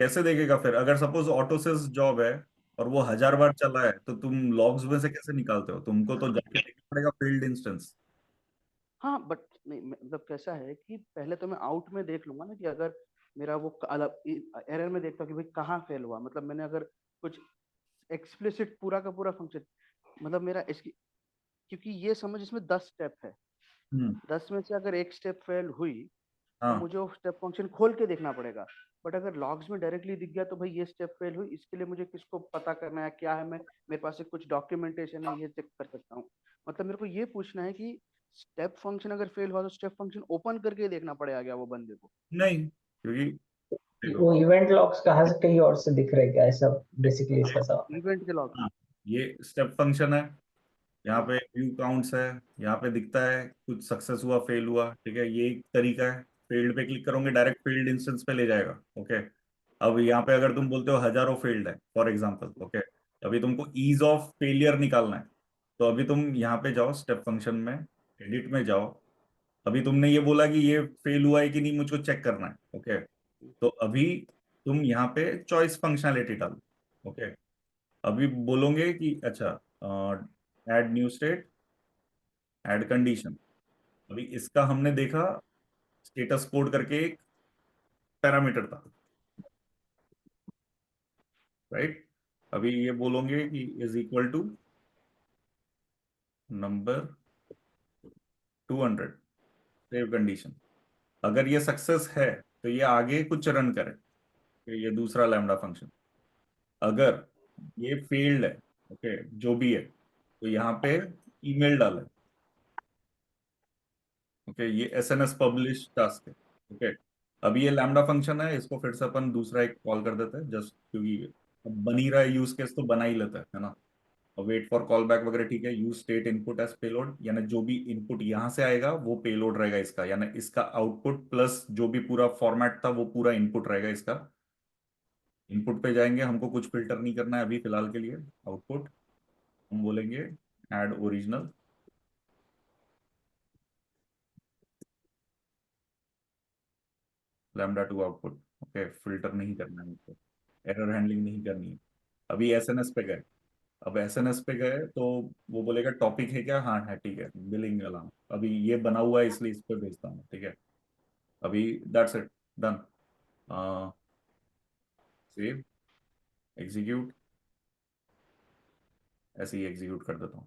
[SPEAKER 1] कैसे देखेगा फिर? अगर सपोज ऑटोसिस जॉब है और वो 1000 बार चला है, तो तुम लॉग्स में से कैसे निकालते हो? तुमको तो जाके देखना पड़ेगा फील्ड इंस्टेंस।
[SPEAKER 3] हाँ, बट नहीं, मतलब कैसा है कि पहले तो मैं आउट में देख लूंगा ना कि अगर मेरा वो अलग एरर में देखता हूँ कि भाई कहाँ फेल हुआ, मतलब मैंने अगर कुछ एक्सप्लिसिट पूरा का पूरा फंक्शन, मतलब मेरा इसकी, क्योंकि ये समझ इसमें 10 स्टेप है,
[SPEAKER 1] हम्म।
[SPEAKER 3] 10 में से अगर एक स्टेप फेल हुई तो
[SPEAKER 1] हाँ,
[SPEAKER 3] मुझे वो स्टेप फंक्शन खोल के देखना पड़ेगा। बट अगर लॉग्स में डायरेक्टली दिख गया तो भाई ये स्टेप फेल हुई, इसके लिए मुझे किसको पता करना है क्या है, मैं मेरे पास एक कुछ डॉक्यूमेंटेशन है ये चेक कर सकता हूँ। मतलब मेरे को ये पूछना है कि स्टेप फंक्शन अगर फेल हुआ तो स्टेप फंक्शन ओपन करके देखना पड़ेगा क्या वो बंदे को?
[SPEAKER 1] नहीं, क्योंकि देखो,
[SPEAKER 2] वो इवेंट लॉग्स कहाँ से कहीं और से दिख रहे क्या, ऐसा बेसिकली इसका सवाल है।
[SPEAKER 3] इवेंट के लॉग।
[SPEAKER 1] हाँ, ये स्टेप फंक्शन है। यहाँ
[SPEAKER 3] हाँ,
[SPEAKER 1] पे व्यू काउंट्स है, यहाँ पे दिखता है कुछ सक्सेस हुआ, फेल हुआ, ठीक है, ये एक तरीका है। फील्ड पे क्लिक करोगे, डायरेक्ट फील्ड इंस्टेंस पे ले जाएगा। ओके, अब यहाँ पे अगर तुम बोलते हो हजारों फील्ड है फॉर एग्जांपल, ओके, अभी तुमको ईज ऑफ फेलियर निकालना है, तो अभी तुम यहाँ पे जाओ स्टेप फंक्शन में, एडिट में जाओ। अभी तुमने ये बोला कि ये फेल हुआ है कि नहीं मुझको चेक करना है। ओके, तो अभी तुम यहाँ पे चॉइस फंक्शनैलिटी डालो। ओके, अभी बोलोगे कि अच्छा, add new state, add condition. अभी इसका हमने देखा, स्टेटस कोड करके एक पैरामीटर था, राइट। अभी ये बोलोगे कि is equal to number 200, save condition. अगर ये सक्सेस है तो ये आगे कुछ रन करे, ये दूसरा लैम्डा फंक्शन। अगर ये फेल्ड है ओके, जो भी है, तो यहाँ पे ईमेल डालें। ओके, ये एसएनएस पब्लिश टास्क है। ओके, अब ये लैम्डा फंक्शन है, इसको फिर से अपन दूसरा एक कॉल कर देते हैं, जस्ट क्योंकि अब बन ही रहा है यूज केस, तो बना ही लेता है ना। वेट फॉर कॉल बैक वगैरह ठीक है। Use state input as payload, यानी जो भी इनपुट यहाँ से आएगा वो पेलोड रहेगा इसका, यानी इसका आउटपुट प्लस जो भी पूरा फॉर्मेट था वो पूरा इनपुट रहेगा इसका। इनपुट पे जाएंगे, हमको कुछ फिल्टर नहीं करना है अभी फिलहाल के लिए। आउटपुट हम बोलेंगे add original, lambda two output. Okay, filter नहीं करना है मुझको, एरर हैंडलिंग नहीं करनी है। अभी एसएनएस पे गए, अब एसएनएस पे गए तो वो बोलेगा टॉपिक है क्या, हाँ है, ठीक है, बिलिंग अलार्म। अभी ये बना हुआ है इसलिए इस पे भेजता हूँ, ठीक है। अभी that's it, done. Save, execute, ऐसे ही एग्जीक्यूट कर देता हूँ।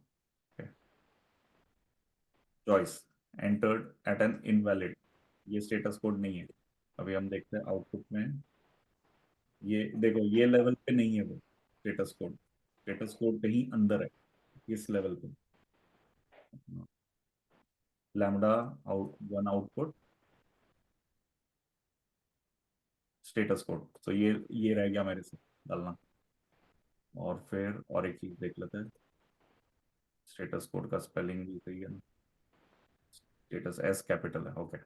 [SPEAKER 1] Choice entered at an invalid, ये स्टेटस कोड नहीं है। अभी हम देखते हैं आउटपुट में, ये देखो ये लेवल पे नहीं है वो स्टेटस कोड, स्टेटस कोड कहीं अंदर है इस लेवल पे। Lambda out one output status code, तो ये रह गया मेरे से डालना। और फिर और एक चीज देख लेते हैं, स्टेटस कोड का स्पेलिंग भी सही है ना, स्टेटस एस कैपिटल है। ओके,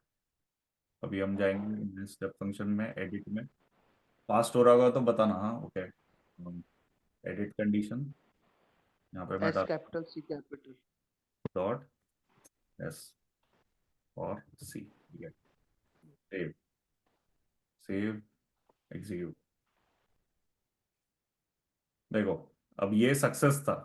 [SPEAKER 1] अभी हम जाएंगे स्टेप फंक्शन में, एडिट में। फास्ट हो रहा होगा तो बताना, हाँ। ओके, एडिट कंडीशन, यहाँ पे मैं
[SPEAKER 3] एस
[SPEAKER 1] डाल
[SPEAKER 3] capital C capital.
[SPEAKER 1] Dot S और सी, ठीक है। सेव, सेव, एग्जीक्यूट। देखो, अब ये सक्सेस था,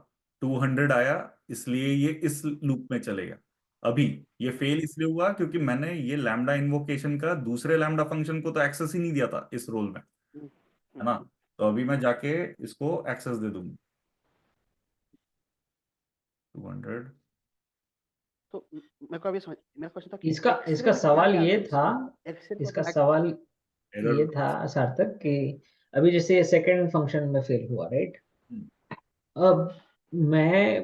[SPEAKER 1] 200 आया, इसलिए ये इस लूप में चलेगा। अभी ये फेल इसलिए हुआ क्योंकि मैंने ये लैम्डा इन्वोकेशन का दूसरे लैम्डा फंक्शन को तो एक्सेस ही नहीं दिया था इस रोल में, है ना। तो अभी मैं जाके इसको एक्सेस दे दूंगा 200।
[SPEAKER 3] तो मेरे को अभी समझ, मेरा क्वेश्चन था कि
[SPEAKER 2] इसका इसका
[SPEAKER 3] एक्सेल किया
[SPEAKER 2] सवाल
[SPEAKER 3] क्या
[SPEAKER 2] ये
[SPEAKER 3] था
[SPEAKER 2] था,
[SPEAKER 3] इसमें? एक्सेल
[SPEAKER 2] इसका
[SPEAKER 3] को
[SPEAKER 2] सवाल
[SPEAKER 1] एरर,
[SPEAKER 2] ये था सार्थक कि अभी जैसे सेकंड फंक्शन में फेल हुआ, राइट। अब मैं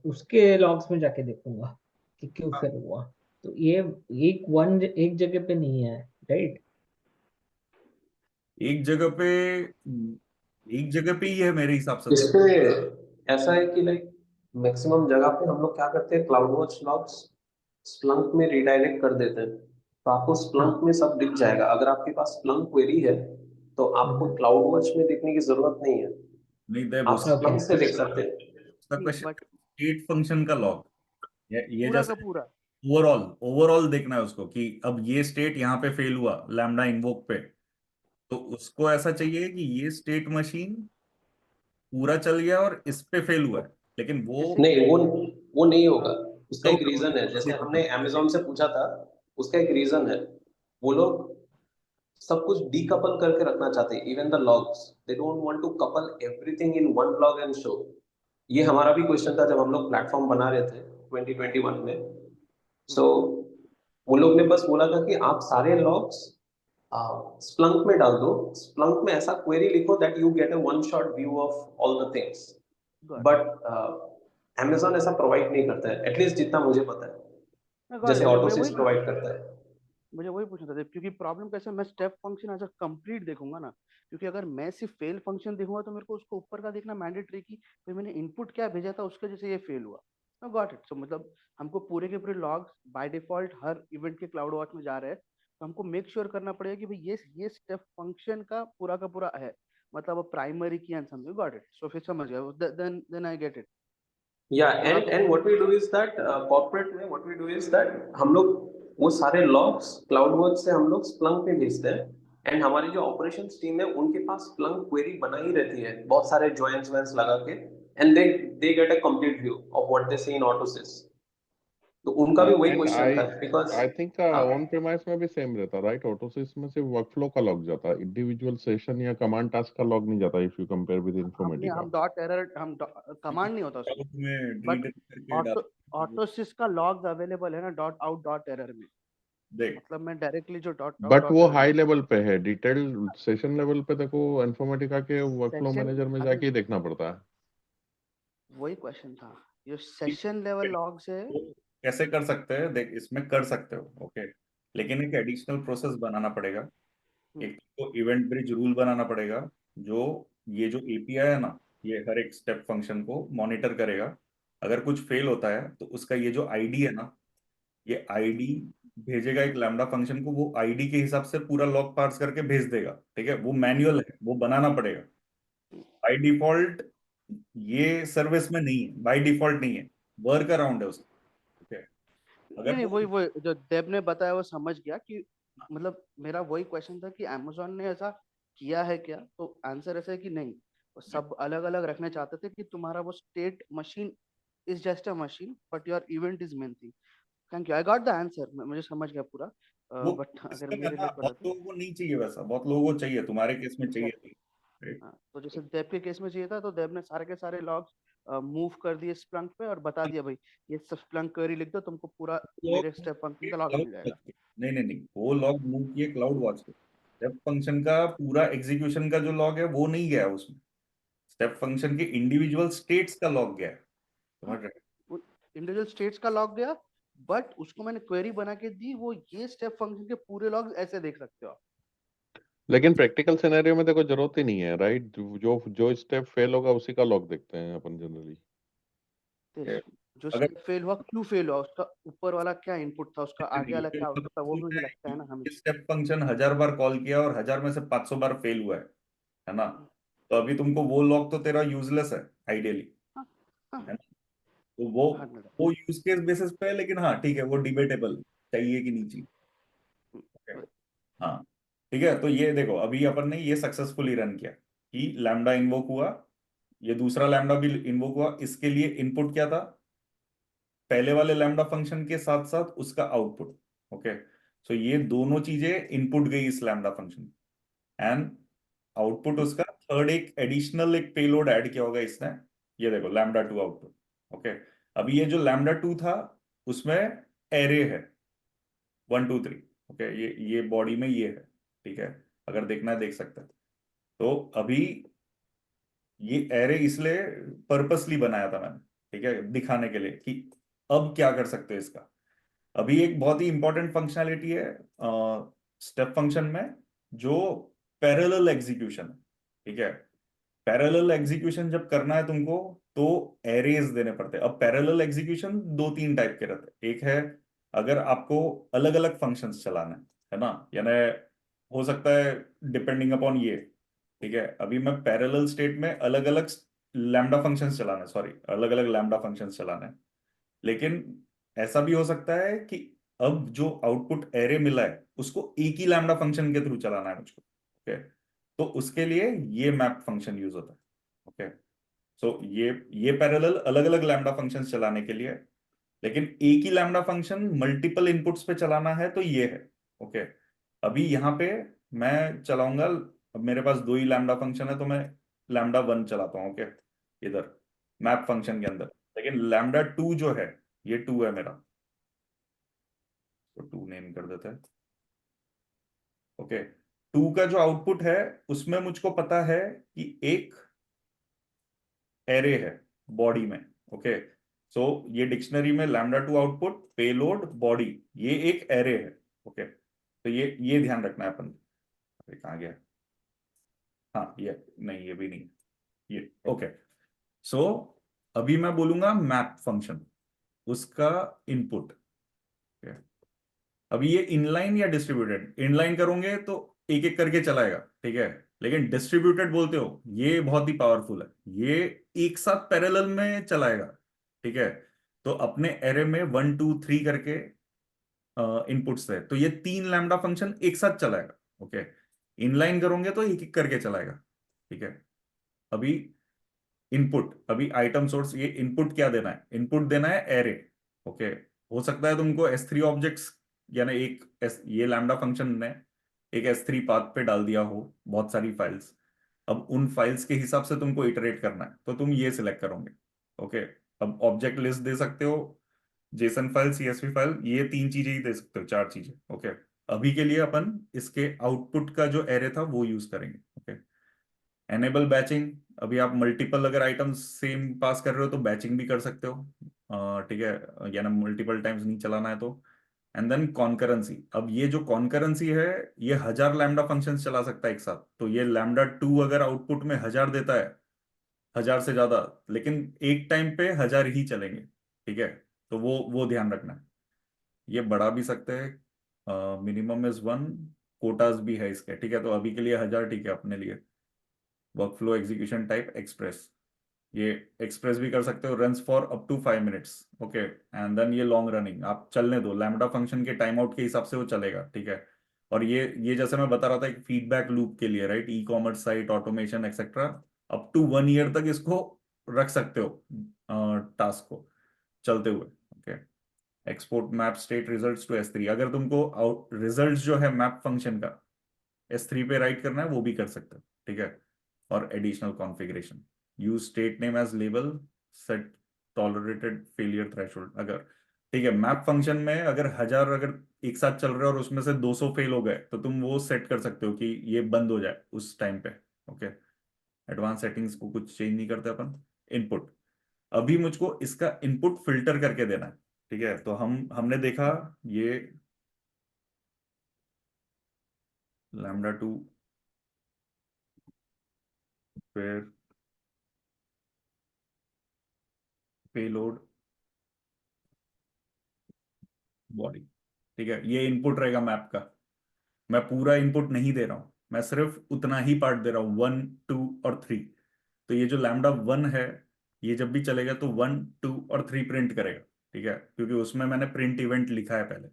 [SPEAKER 2] उसके लॉग्स में जाके देखूंगा कि क्यों फेल हुआ। तो ये एक जगह पे नहीं है, राइट।
[SPEAKER 1] एक जगह पे, एक जगह पे ही है मेरे हिसाब से तो।
[SPEAKER 5] इसपे ऐसा है कि लाइक मैक्सिमम जगह पे हम लोग क्या करते हैं, क्लाउड वॉच लॉग्स स्प्लंक में रिडायरेक्ट कर देते हैं, तो आपको स्प्लंक
[SPEAKER 2] हाँ।
[SPEAKER 5] में सब दिख जाएगा। अगर आपके पास स्प्लंक क्वेरी है तो आपको क्लाउड वॉच में देखने की जरूरत नहीं है,
[SPEAKER 1] नहीं देव,
[SPEAKER 5] आप
[SPEAKER 1] उसका
[SPEAKER 2] ओके।
[SPEAKER 5] स्प्लंक से देख सकते हैं।
[SPEAKER 1] क्वेश्चन
[SPEAKER 3] बट
[SPEAKER 1] स्टेट फंक्शन का लॉग, ये
[SPEAKER 3] पूरा का
[SPEAKER 1] जैसे
[SPEAKER 3] पूरा।
[SPEAKER 1] ओवरऑल ओवरऑल देखना है उसको कि अब ये स्टेट यहाँ पे फेल हुआ लैम्डा इन्वोक पे, तो उसको ऐसा चाहिए कि ये स्टेट मशीन पूरा चल गया और इस पे फेल हुआ है, लेकिन वो
[SPEAKER 3] जैसे
[SPEAKER 5] नहीं, वो नहीं होगा। उसका एक
[SPEAKER 1] विदाउट
[SPEAKER 5] रीजन है, जैसे
[SPEAKER 1] स्टेट
[SPEAKER 5] हमने अमेजोन से पूछा था, उसका एक रीजन है। वो लोग सब कुछ डीकपल करके रखना चाहते हैं, even the logs they don't want to couple everything in one log and show. ये हमारा भी क्वेश्चन था जब हम लोग प्लेटफॉर्म बना रहे थे 2021 में। सो वो लोग ने बस बोला था कि आप सारे लॉग्स स्प्लंक में डाल दो, स्प्लंक में ऐसा क्वेरी लिखो that you get a one shot view of all the things.
[SPEAKER 3] Got
[SPEAKER 5] but Amazon ऐसा प्रोवाइड नहीं करता है, एटलीस्ट जितना मुझे पता है,
[SPEAKER 3] गॉट
[SPEAKER 5] जैसे
[SPEAKER 3] मैं
[SPEAKER 5] ऑटोसिस
[SPEAKER 3] वही
[SPEAKER 5] प्रोवाइड करता है।
[SPEAKER 3] मुझे वही पूछना था, क्योंकि प्रॉब्लम कैसे है, मैं step function as a complete देखूंगा ना। क्योंकि अगर मैं सिर्फ फेल फंक्शन देखूंगा तो मेरे को उसको ऊपर का देखना मैंडेटरी की फिर मैंने इनपुट क्या भेजा था उसके जैसे ये फेल हुआ। Got it. सो मतलब हमको पूरे के पूरे logs by default her event के क्लाउड वॉच में जा रहे हैं, तो हमको मेक श्योर करना पड़ेगा कि भाई ये स्टेप फंक्शन का पूरा है, मतलब प्राइमरी की एंड समझो। Got it. सो फिर समझ गया, देन आई गेट इट।
[SPEAKER 5] या
[SPEAKER 3] पूरा का
[SPEAKER 5] and what we do is that corporate में what we do is that हम लोग वो सारे लॉग्स क्लाउड वॉच से हम लोग स्प्लंक पे भेजते हैं, एंड हमारी जो ऑपरेशंस टीम है उनके पास स्प्लंक क्वेरी बनाई रहती है बहुत सारे जॉइंट्स वेंस लगा के, and they get a complete view of what they see in ऑटोसिस। तो उनका भी वही
[SPEAKER 6] एंड
[SPEAKER 5] क्वेश्चन था because
[SPEAKER 6] I think on premise में भी सेम रहता, राइट। ऑटोसिस में सिर्फ वर्कफ्लो का लॉग जाता है, इंडिविजुअल सेशन या कमांड टास्क का लॉग नहीं जाता, इफ यू कंपेयर विद
[SPEAKER 3] हमने
[SPEAKER 6] इन्फॉर्मेटिका।
[SPEAKER 3] हम डॉट एरर हम कमांड नहीं होता उसमें।
[SPEAKER 1] में
[SPEAKER 3] बट
[SPEAKER 1] redirect करके
[SPEAKER 3] ऑटो
[SPEAKER 1] डाल
[SPEAKER 3] ऑटोसिस का लॉग अवेलेबल है ना डॉट आउट डॉट एरर में।
[SPEAKER 1] देख।
[SPEAKER 3] मतलब मैं डायरेक्टली जो डॉट आउट
[SPEAKER 6] बट
[SPEAKER 3] डॉट
[SPEAKER 6] वो
[SPEAKER 3] एरर
[SPEAKER 6] हाई
[SPEAKER 3] में
[SPEAKER 6] लेवल पे है, डिटेल्ड सेशन लेवल पे देखो इन्फॉर्मेटिका के वर्कफ्लो
[SPEAKER 3] सेशन
[SPEAKER 6] मैनेजर में
[SPEAKER 3] अभी
[SPEAKER 6] जाके ही देखना पड़ता है।
[SPEAKER 3] वही क्वेश्चन था, ये सेशन लेवल लॉग्स है।
[SPEAKER 1] तो कैसे कर सकते हैं, देख इसमें कर सकते हो, ओके, लेकिन एक एडिशनल प्रोसेस बनाना पड़ेगा। एक तो इवेंट ब्रिज रूल बनाना पड़ेगा, जो ये जो एपीआई है ना, ये हर एक स्टेप फंक्शन को मॉनिटर करेगा। अगर कुछ फेल होता है तो उसका ये जो आईडी है ना, ये आईडी भेजेगा एक लैम्डा फंक्शन को, वो आईडी के हिसाब से पूरा लॉग पार्स करके भेज देगा। ठीक है, वो मैनुअल है, वो बनाना पड़ेगा। बाय डिफॉल्ट ये सर्विस में नहीं है, बाय डिफॉल्ट नहीं है, वर्क अराउंड है उसका। ठीक है,
[SPEAKER 3] नहीं
[SPEAKER 1] अगर
[SPEAKER 3] नहीं,
[SPEAKER 1] वो
[SPEAKER 3] वही जो देब ने बताया वो समझ गया कि मतलब मेरा वही क्वेश्चन था कि अमेजोन ने ऐसा किया है क्या, तो आंसर ऐसा है कि नहीं, वो सब अलग अलग रखना चाहते थे कि तुम्हारा वो state machine is just a machine but your event is main thing. Thank you, I got the answer, मुझे समझ गया पूरा।
[SPEAKER 1] वो
[SPEAKER 3] बट अगर
[SPEAKER 1] सिस्टम है
[SPEAKER 3] मेरे
[SPEAKER 1] ना,
[SPEAKER 3] लिए पढ़ा
[SPEAKER 1] बहुत
[SPEAKER 3] तो
[SPEAKER 1] लोगों को नहीं चाहिए वैसा, बहुत लोगों को चाहिए, तुम्हारे केस में चाहिए
[SPEAKER 3] एग्जैक्टली।
[SPEAKER 1] नहीं, right?
[SPEAKER 3] हाँ, तो जैसे देब के केस में चाहिए था तो देब ने सारे के सारे लॉग्स मूव कर दिए स्प्लंक पे और बता दिया भाई ये सब स्प्लंक क्वेरी लिख दो, तुमको पूरा
[SPEAKER 1] लॉग
[SPEAKER 3] मेरे स्टेप फंक्शन
[SPEAKER 1] किए
[SPEAKER 3] का लॉग
[SPEAKER 1] क्लाउड
[SPEAKER 3] मिल
[SPEAKER 1] वॉच
[SPEAKER 3] जाएगा।
[SPEAKER 1] पे। नहीं नहीं नहीं, वो लॉग मूव किए क्लाउड वॉच पे। स्टेप फंक्शन का पूरा एग्जीक्यूशन का जो लॉग है वो नहीं गया उसमें, स्टेप फंक्शन के इंडिविजुअल स्टेट्स का लॉग गया है।
[SPEAKER 3] हाँ,
[SPEAKER 1] समझ रहे
[SPEAKER 3] वो इंडिविजुअल स्टेट्स का लॉग गया, बट उसको मैंने क्वेरी बना के दी, वो ये स्टेप फंक्शन के पूरे लॉग ऐसे देख सकते हो आप।
[SPEAKER 6] लेकिन प्रैक्टिकल सिनेरियो में देखो जरूरत ही नहीं है, राइट? जो जो स्टेप फेल होगा उसी का लॉग देखते हैं अपन जनरली।
[SPEAKER 3] देख,
[SPEAKER 1] हैं?
[SPEAKER 3] जो
[SPEAKER 1] अगर
[SPEAKER 3] स्टेप फेल हुआ क्यों फेल हुआ, उसका ऊपर वाला क्या इनपुट था, उसका आगे वाला क्या आउटपुट था, वो भी मुझे लगता है ना हमेशा।
[SPEAKER 1] स्टेप फंक्शन 1000 बार कॉल किया और 1000 में से 500 बार फेल हुआ है ना, तो अभी तुमको वो लॉग तो तेरा यूजलेस है आइडियली,
[SPEAKER 3] हाँ हाँ,
[SPEAKER 1] है ना। तो वो
[SPEAKER 3] 100%।
[SPEAKER 1] वो यूज केस बेसिस पे है, लेकिन हाँ ठीक है, वो डिबेटेबल चाहिए कि नहीं चाहिए। Okay? हाँ ठीक है, तो ये देखो अभी अपन ने ये सक्सेसफुली रन किया कि लैम्डा इन्वोक हुआ, ये दूसरा लैम्डा भी इन्वोक हुआ। इसके लिए इनपुट क्या था, पहले वाले लैम्डा फंक्शन के साथ साथ उसका आउटपुट। ओके, सो ये दोनों चीजें इनपुट गई इस लैम्डा फंक्शन, एंड आउटपुट उसका थर्ड एक एडिशनल एक पेलोड ऐड किया होगा इसने। ये देखो लैम्डा टू आउटपुट। ओके, अभी ये जो लैम्डा टू था उसमें एरे है 1 2 3। ओके, ये बॉडी में ये है। ठीक है, अगर देखना है देख सकते हैं। तो अभी ये एरे इसलिए पर्पसली बनाया था मैंने, ठीक है, दिखाने के लिए कि अब क्या कर सकते हैं इसका। अभी एक बहुत ही इंपॉर्टेंट फंक्शनैलिटी है स्टेप फंक्शन में, जो पैरेलल एग्जीक्यूशन है। ठीक है, पैरेलल एग्जीक्यूशन जब करना है तुमको तो एरेज देने पड़ते हैं। अब पैरेलल एग्जीक्यूशन दो तीन टाइप के रहते हैं। एक है अगर आपको अलग अलग फंक्शंस चलाना है ना, यानी हो सकता है डिपेंडिंग अपॉन ये। ठीक है, अभी मैं पैरेलल स्टेट में अलग अलग लैम्डा फंक्शंस चलाना है, सॉरी अलग अलग लैम्डा फंक्शंस चलाना है। लेकिन ऐसा भी हो सकता है कि अब जो आउटपुट एरे मिला है उसको एक ही लैम्डा फंक्शन के थ्रू चलाना है मुझको। ओके, तो उसके लिए ये मैप फंक्शन यूज होता है। ओके, सो ये पैरेलल अलग अलग लैम्डा फंक्शंस चलाने के लिए, लेकिन एक ही लैम्डा फंक्शन मल्टीपल इनपुट्स पे चलाना है तो ये है। ओके, अभी यहाँ पे मैं चलाऊंगा, अब मेरे पास दो ही लैम्डा फंक्शन है तो मैं लैम्डा वन चलाता हूँ। ओके, इधर मैप फंक्शन के अंदर, लेकिन लैम्डा टू जो है ये टू है मेरा, तो टू नेम कर देते हैं। ओके, टू का जो आउटपुट है उसमें मुझको पता है कि एक एरे है बॉडी में। ओके, सो ये डिक्शनरी में lambda two output payload body, ये एक एरे है। ओके, तो ये ध्यान रखना है अपन। अरे कहाँ गया, हाँ ये नहीं, ये भी नहीं, ये ओके। सो अभी मैं बोलूंगा मैप फंक्शन, उसका इनपुट। अभी ये इनलाइन या डिस्ट्रीब्यूटेड, इनलाइन करोगे तो एक एक करके चलाएगा, ठीक है, लेकिन डिस्ट्रीब्यूटेड बोलते हो ये बहुत ही पावरफुल है, ये एक साथ पैरेलल में चलाएगा। ठीक है, तो अपने एरे में 1 2 3 करके इनपुट्स है, तो ये तीन लैम्डा फंक्शन एक साथ चलाएगा। ओके, इनलाइन करोगे तो एक एक करके चलाएगा। ठीक है, अभी इनपुट, अभी आइटम सोर्स, ये इनपुट क्या देना है, इनपुट देना है एरे। ओके, हो सकता है तुमको S3 ऑब्जेक्ट्स, यानी ये लैम्डा फंक्शन ने एक S3 पाथ पे डाल दिया हो बहुत सारी फाइल्स। अब उन फाइल्स के हिसाब से तुमको इटरेट करना है तो तुम ये सिलेक्ट करोगे। ओके, अब ऑब्जेक्ट लिस्ट दे सकते हो, जेसन फाइल, CSV फाइल, ये तीन चीजें ही दे सकते हो, चार चीजें। ओके, अभी के लिए अपन इसके आउटपुट का जो एरे था वो यूज करेंगे। ओके, एनेबल बैचिंग, अभी आप मल्टीपल अगर आइटम्स सेम पास कर रहे हो तो बैचिंग भी कर सकते हो, ठीक है, यानी मल्टीपल टाइम्स नहीं चलाना है तो। एंड देन कॉन्करेंसी, अब ये जो कॉन्करेंसी है, ये 1000 लैम्डा फंक्शंस चला सकता है एक साथ, तो ये लैम्डा 2 अगर आउटपुट में 1000 देता है, 1000 से ज्यादा, लेकिन एक टाइम पे 1000 ही चलेंगे, ठीक है, तो वो ध्यान रखना है। ये बढ़ा भी सकते हैं, मिनिमम इज 1, कोटाज भी है इसके, ठीक है, तो अभी के लिए 1000 ठीक है अपने लिए। वर्कफ्लो एग्जीक्यूशन टाइप एक्सप्रेस, ये एक्सप्रेस भी कर सकते हो, runs for up to 5 minutes, okay. And then ये लॉन्ग रनिंग आप चलने दो, लैम्डा फंक्शन के टाइम आउट के हिसाब से वो चलेगा, ठीक है। और ये जैसे मैं बता रहा था एक फीडबैक लूप के लिए, right, e commerce site automation etcetera, up to 1 year तक इसको रख सकते हो टास्क को चलते हुए, okay. Export map state results to S3, अगर तुमको रिजल्ट्स जो है मैप फंक्शन का S3 पे राइट करना है वो भी कर सकते हो, ठीक है। और additional configuration, use state name as label, set tolerated failure threshold, अगर, ठीक है, मैप फंक्शन में अगर 1000 अगर एक साथ चल रहे हो और उसमें से 200 फेल हो गए तो तुम वो सेट कर सकते हो कि ये बंद हो जाए उस टाइम पे, ओके। एडवांस सेटिंग्स को कुछ चेंज नहीं करते अपन। इनपुट, अभी मुझको इसका इनपुट फिल्टर करके देना है, ठीक है, तो हमने देखा ये लैम्डा 2, फिर पेलोड बॉडी, ठीक है, ये इनपुट रहेगा मैप का। मैं पूरा इनपुट नहीं दे रहा हूं, मैं सिर्फ उतना ही पार्ट दे रहा हूँ, 1 2 और 3। तो ये जो लैम्डा 1 है, ये जब भी चलेगा तो 1 2 और 3 प्रिंट करेगा, ठीक है, क्योंकि उसमें मैंने प्रिंट इवेंट लिखा है पहले।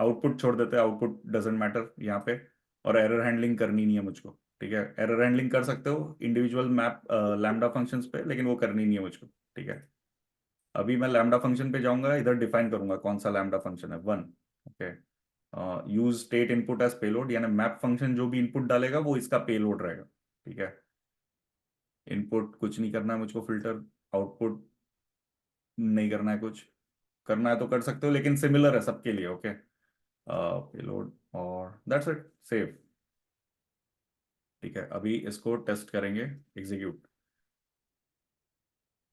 [SPEAKER 1] आउटपुट छोड़ देते हैं, आउटपुट डजेंट मैटर यहाँ पे। और एरर हैंडलिंग करनी नहीं है मुझको, ठीक है, एरर हैंडलिंग कर सकते हो इंडिविजुअल मैप लैम्डा फंक्शंस पे, लेकिन वो करनी नहीं है मुझको, ठीक है। अभी मैं लैम्डा फंक्शन पे जाऊंगा, इधर डिफाइन करूंगा कौन सा लैम्डा फंक्शन है, 1, okay. Use state input as payload, यानी मैप फंक्शन जो भी इनपुट डालेगा वो इसका पेलोड रहेगा, ठीक है। इनपुट कुछ नहीं करना है मुझको, फिल्टर, आउटपुट नहीं करना है कुछ, करना है तो कर सकते हो, लेकिन सिमिलर है सबके लिए, ओके। पेलोड और दैट्स इट, सेव, ठीक है। अभी इसको टेस्ट करेंगे, एग्जीक्यूट,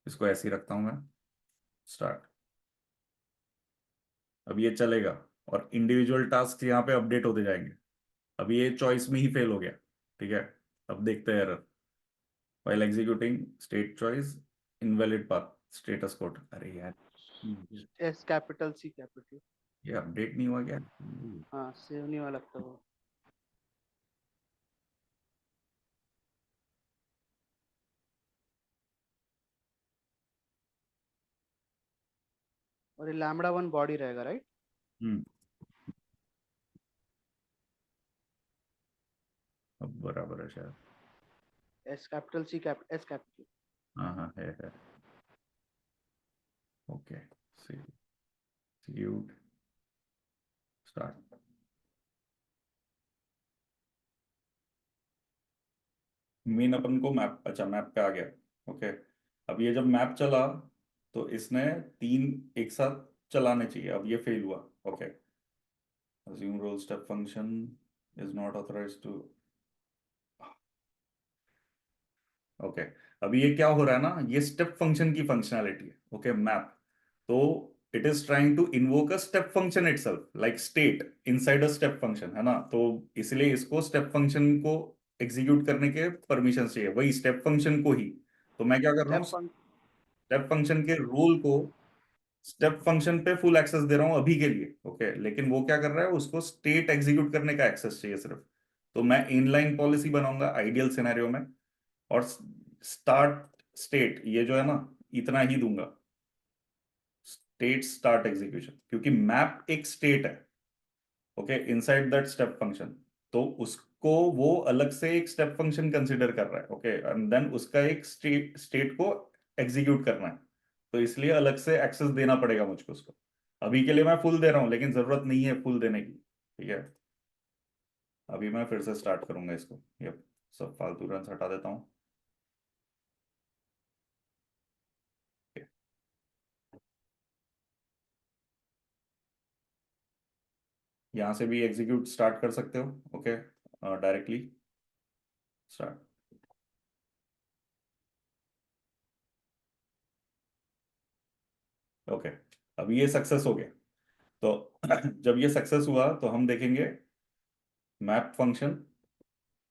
[SPEAKER 1] इसको ऐसे ही रखता हूं मैं, स्टार्ट। अब ये चलेगा और इंडिविजुअल टास्क यहाँ पे अपडेट होते जाएंगे। अब ये चॉइस में ही फेल हो गया, ठीक है। अब देखते हैं error, while executing state choice invalid path status code, अरे यार,
[SPEAKER 3] S कैपिटल C कैपिटल।
[SPEAKER 1] ये अपडेट नहीं हुआ क्या?
[SPEAKER 3] हाँ सेव नहीं हुआ लगता वो। और ये लैम्बडा 1 बॉडी रहेगा राइट?
[SPEAKER 1] हम्म, अब बराबर है शायद।
[SPEAKER 3] S capital C capital S capital.
[SPEAKER 1] हाँ हाँ है, ओके। सी एग्जीक्यूट, स्टार्ट। मेन अपन को मैप, अच्छा मैप पे आ गया, ओके। अब ये जब मैप चला तो इसने 3 एक साथ चलाने चाहिए, अब ये फेल हुआ, okay. assume role step function is not authorized to, okay. अभी ये क्या हो रहा है ना, ये स्टेप फंक्शन की फंक्शनैलिटी है, ओके, मैप। तो it is trying to invoke a step function itself, like state inside a step function, है ना, तो इसलिए इसको स्टेप फंक्शन को एग्जीक्यूट करने के परमिशन चाहिए, वही स्टेप फंक्शन को ही। तो मैं क्या कर रहा हूँ,
[SPEAKER 3] स्टेप फंक्शन।
[SPEAKER 1] स्टेप फंक्शन के रोल को स्टेप फंक्शन पे फुल एक्सेस दे रहा हूं अभी के लिए, ओके, लेकिन वो क्या कर रहा है, उसको स्टेट एग्जीक्यूट करने का एक्सेस चाहिए सिर्फ। तो मैं इनलाइन पॉलिसी बनाऊंगा आइडियल सिनेरियो में, और स्टार्ट स्टेट ये जो है ना, इतना ही दूंगा, स्टेट स्टार्ट एग्जीक्यूशन, क्योंकि मैप एक स्टेट है, okay, inside that step function. तो उसको वो अलग से एक स्टेप फंक्शन कंसिडर कर रहा है, ओके, एंड देन उसका एक स्टेट को एग्जीक्यूट करना है, तो इसलिए अलग से एक्सेस देना पड़ेगा मुझको उसको। अभी के लिए मैं फुल दे रहा हूँ, लेकिन जरूरत नहीं है फुल देने की, ठीक है। अभी मैं फिर से स्टार्ट करूंगा इसको, ये सब फालतू रन हटा देता हूँ। यहाँ से भी एग्जीक्यूट स्टार्ट कर सकते हो, ओके, डायरेक्टली। स्टार्ट। ओके, अब ये सक्सेस हो गया। तो जब ये सक्सेस हुआ तो हम देखेंगे मैप फंक्शन।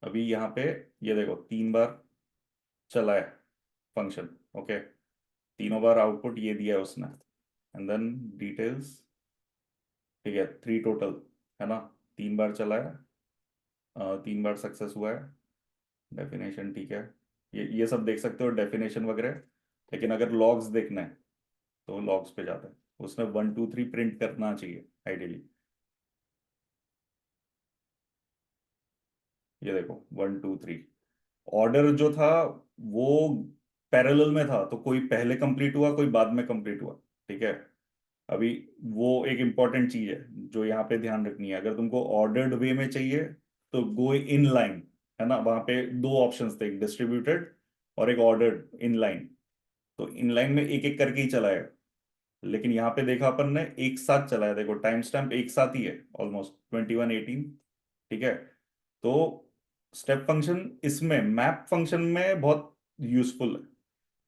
[SPEAKER 1] अभी यहाँ पे ये देखो 3 बार चला है फंक्शन। ओके, तीनों बार आउटपुट ये दिया है उसने। एंड देन डिटेल्स, ठीक है, 3 टोटल है ना। 3 बार चला है, 3 बार सक्सेस हुआ है। डेफिनेशन ठीक है, ये सब देख सकते हो डेफिनेशन वगैरह। लेकिन अगर लॉग्स देखना है तो लॉग्स पे जाता है। उसने 1 2 3 प्रिंट करना चाहिए आइडियली। ये देखो 1 2 3 ऑर्डर जो था वो पैरेलल में था, तो कोई पहले कंप्लीट हुआ कोई बाद में कंप्लीट हुआ। ठीक है, अभी वो एक इंपॉर्टेंट चीज है जो यहाँ पे ध्यान रखनी है। अगर तुमको ऑर्डर्ड वे में चाहिए तो गो इन लाइन, है ना। वहां पे 2 ऑप्शंस थे, एक डिस्ट्रीब्यूटेड और एक ऑर्डर्ड इन लाइन। तो इन लाइन में एक एक करके ही चलाया, लेकिन यहाँ पे देखा अपन ने एक साथ चलाया। देखो टाइम स्टैम्प एक साथ ही है, ऑलमोस्ट 21 18। ठीक है, तो स्टेप फंक्शन इसमें मैप फंक्शन में बहुत यूजफुल है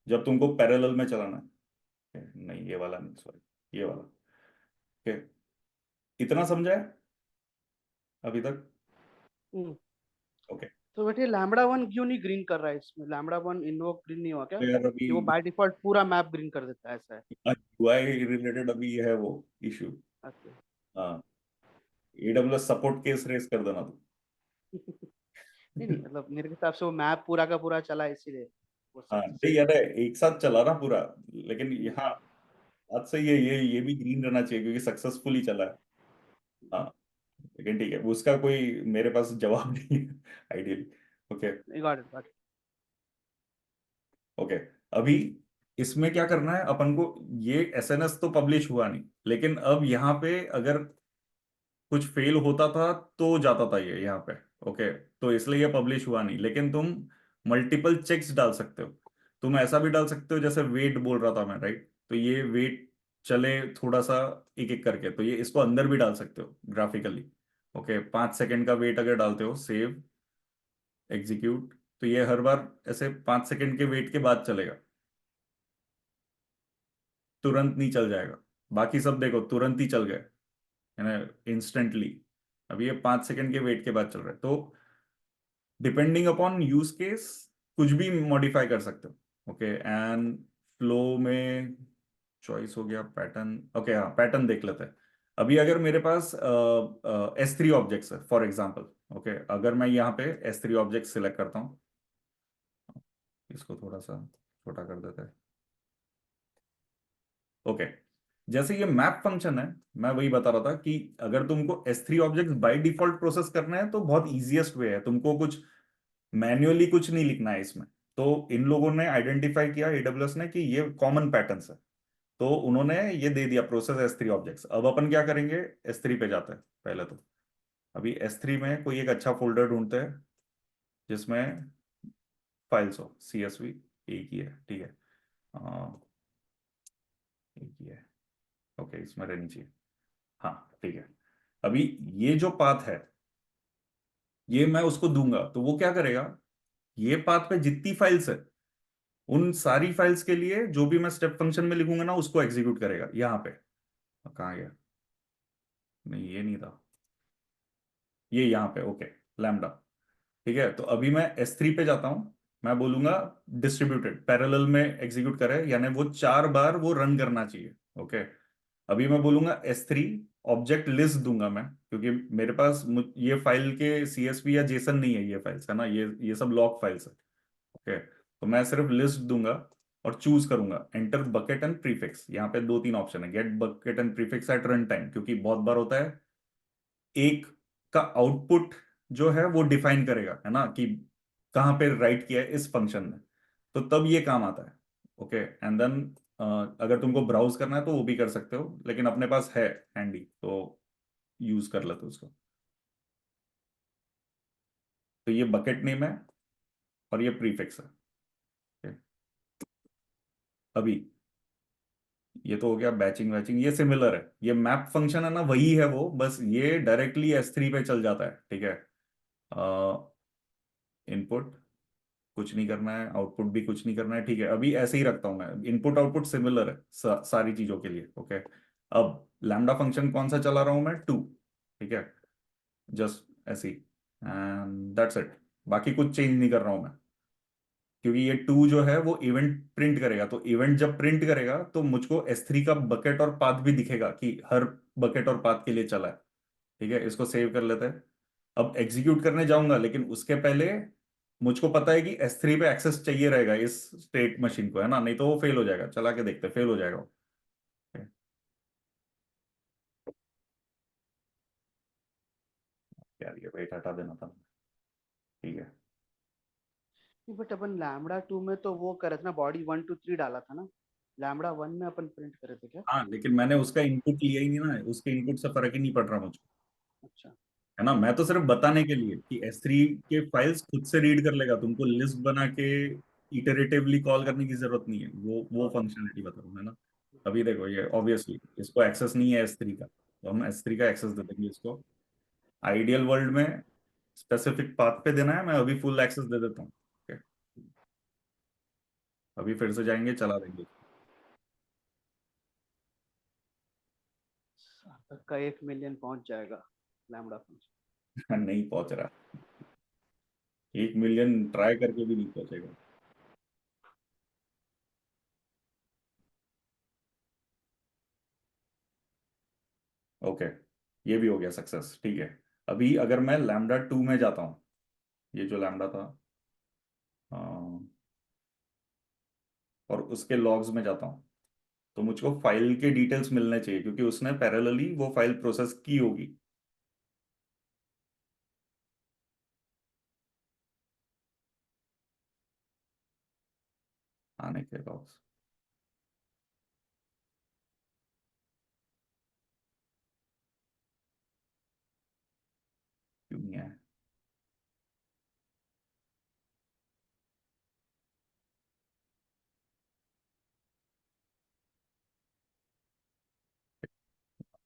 [SPEAKER 1] जब तुमको पैरेलल में चलाना है। नहीं ये वाला नहीं, सॉरी, ये वाला। ओके, इतना समझा है अभी तक?
[SPEAKER 3] हम्म।
[SPEAKER 1] ओके,
[SPEAKER 3] तो बेटे लैम्बडा वन क्यों नहीं ग्रीन कर रहा है इसमें? लैम्बडा वन इन्वोक ग्रीन नहीं हुआ क्या?
[SPEAKER 1] तो यार अभी
[SPEAKER 3] कि वो बाय डिफॉल्ट पूरा मैप ग्रीन कर देता है, ऐसा है?
[SPEAKER 1] यूआई रिलेटेड अभी है वो इशू।
[SPEAKER 3] अच्छा।
[SPEAKER 1] हाँ, AWS सपोर्ट केस रेस कर देना तू।
[SPEAKER 3] नहीं नहीं, मतलब मेरे हिसाब से वो मैप पूरा का पूरा चला है, इसीलिए वो
[SPEAKER 1] हाँ
[SPEAKER 3] सक्सेस
[SPEAKER 1] नहीं
[SPEAKER 3] हुआ।
[SPEAKER 1] यार, एक साथ चला ना पूरा। लेकिन यहाँ बात सही है, ये भी ग्रीन रहना चाहिए क्योंकि सक्सेसफुली चला है। हाँ, लेकिन ठीक है, उसका कोई मेरे पास जवाब नहीं है ideally. Okay
[SPEAKER 3] got it, got it.
[SPEAKER 1] Okay, अभी इसमें क्या करना है अपन को। ये एसएनएस तो पब्लिश हुआ नहीं, लेकिन अब यहाँ पे अगर कुछ फेल होता था तो जाता था ये यहाँ पे। ओके, तो इसलिए ये पब्लिश हुआ नहीं, लेकिन तुम मल्टीपल चेक्स डाल सकते हो। तुम ऐसा भी डाल सकते हो जैसे वेट बोल रहा था मैं, राइट। तो ये वेट चले थोड़ा सा एक एक करके, तो ये इसको अंदर भी डाल सकते हो ग्राफिकली। ओके, 5 सेकेंड का वेट अगर डालते हो, सेव एग्जीक्यूट, तो ये हर बार ऐसे 5 सेकेंड के वेट के बाद चलेगा, तुरंत नहीं चल जाएगा। बाकी सब देखो तुरंत ही चल गए, है ना, इंस्टेंटली। अभी ये 5 सेकेंड के वेट के बाद चल रहा है। तो डिपेंडिंग अपॉन यूज केस कुछ भी मॉडिफाई कर सकते हो। ओके, एंड फ्लो में चॉइस हो गया पैटर्न। ओके हाँ, पैटर्न देख लेते हैं। अभी अगर मेरे पास S3 ऑब्जेक्ट्स है फॉर एग्जांपल। ओके, अगर मैं यहाँ पे S3 ऑब्जेक्ट सिलेक्ट करता हूँ, इसको थोड़ा सा छोटा कर देते हैं। ओके, जैसे ये मैप फंक्शन है, मैं वही बता रहा था कि अगर तुमको S3 object by default process करना है तो बहुत इजीएस्ट वे है, तुमको कुछ मैन्युअली कुछ नहीं लिखना है इसमें। तो इन लोगों ने आइडेंटिफाई किया, AWS ने, कि ये कॉमन पैटर्न्स है, तो उन्होंने ये दे दिया प्रोसेस S3 ऑब्जेक्ट्स। अब अपन क्या करेंगे, S3 पे जाते हैं पहले तो। अभी S3 में कोई एक अच्छा फोल्डर ढूंढते हैं जिसमें फाइल्स हो। CSV एक ही है, ठीक है, एक ही है। ओके, इसमें रहनी चाहिए। हाँ ठीक है, अभी ये जो पाथ है ये मैं उसको दूंगा तो वो क्या करेगा, ये पाथ पे जितनी फाइल्स है उन सारी फाइल्स के लिए जो भी मैं स्टेप फंक्शन में लिखूंगा ना उसको एग्जीक्यूट करेगा। यहाँ पे कहाँ गया, नहीं ये नहीं था, ये यहाँ पे। ओके, लैम्डा, ठीक है। तो अभी मैं S3 पे जाता हूं, मैं बोलूंगा डिस्ट्रीब्यूटेड पैरेलल में एग्जीक्यूट करे, यानी वो 4 बार वो रन करना चाहिए। ओके, अभी मैं बोलूंगा S3 ऑब्जेक्ट लिस्ट दूंगा मैं, क्योंकि मेरे पास ये फाइल के CSV या जेसन नहीं है, ये फाइल्स है ना, ये सब लॉग फाइल्स है। ओके, तो मैं सिर्फ लिस्ट दूंगा और चूज करूंगा एंटर बकेट एंड प्रीफिक्स। यहाँ पे 2 3 ऑप्शन है, get bucket and prefix at run time, क्योंकि बहुत बार होता है एक का आउटपुट जो है वो डिफाइन करेगा, है ना, कि कहाँ पे राइट किया है इस फंक्शन में, तो तब ये काम आता है। ओके, एंड देन अगर तुमको ब्राउज करना है तो वो भी कर सकते हो, लेकिन अपने पास है हैंडी तो यूज कर लेते हो उसको। तो ये बकेट नेम है और ये प्रीफिक्स है। Okay? अभी ये तो हो गया बैचिंग वैचिंग, ये सिमिलर है, ये मैप फंक्शन है ना, वही है वो, बस ये डायरेक्टली S3 पे चल जाता है। ठीक है, इनपुट कुछ नहीं करना है, आउटपुट भी कुछ नहीं करना है, ठीक है। अभी ऐसे ही रखता हूँ मैं, इनपुट आउटपुट सिमिलर है सारी चीजों के लिए, ओके। अब लैम्डा फंक्शन कौन सा चला रहा हूं मैं, 2, ठीक है, जस्ट ऐसे ही, एंड दैट्स इट। बाकी कुछ चेंज नहीं कर रहा हूं मैं, क्योंकि ये 2 जो है वो इवेंट प्रिंट करेगा, तो इवेंट जब प्रिंट करेगा तो मुझको S3 का बकेट और पाथ भी दिखेगा कि हर बकेट और पाथ के लिए चला है, ठीक है। इसको सेव कर लेते हैं। अब एग्जीक्यूट करने जाऊंगा, लेकिन उसके पहले मुझको पता है कि S3 पे एक्सेस चाहिए रहेगा इस स्टेट मशीन को, है ना, नहीं तो वो फेल हो जाएगा। चला के देखते, फेल हो जाएगा वो। यार ये वेट हटा देना था, ठीक है।
[SPEAKER 3] बट अपन लैम्बडा 2 में तो वो करे थे ना, बॉडी 1 2 3 डाला था ना, लैम्बडा 1 में अपन प्रिंट करे थे क्या?
[SPEAKER 1] हाँ, लेकिन मैंने उसका इनपुट लिया ही नहीं ना, उसके इनपुट से फर्क ही नहीं पड़ रहा मुझको,
[SPEAKER 3] अच्छा।
[SPEAKER 1] है ना। मैं तो सिर्फ बताने के लिए कि S3 के फाइल्स खुद से रीड कर लेगा, तुमको लिस्ट बना के इटरेटिवली कॉल करने की जरूरत नहीं है, वो फंक्शनलिटी बता रहा हूँ, है ना। अभी देखो, ये ऑब्वियसली इसको एक्सेस नहीं है S3 का, तो हम S3 का एक्सेस दे देंगे इसको। आइडियल वर्ल्ड में स्पेसिफिक पाथ पे देना है, मैं अभी फुल एक्सेस दे देता हूँ, okay? अभी फिर से जाएंगे, चला देंगे।
[SPEAKER 3] तक का 1 मिलियन पहुंच जाएगा लैम्बडा फंक्शन।
[SPEAKER 1] नहीं पहुंच रहा, 1 मिलियन ट्राई करके भी नहीं पहुंचेगा। ओके, ये भी हो गया सक्सेस, ठीक है। अभी अगर मैं लैम्डा 2 में जाता हूँ, ये जो लैम्डा था, और उसके लॉग्स में जाता हूँ, तो मुझको फाइल के डिटेल्स मिलने चाहिए, क्योंकि उसने पैरेलली वो फाइल प्रोसेस की होगी। आने के लॉग्स, क्यों नहीं आया?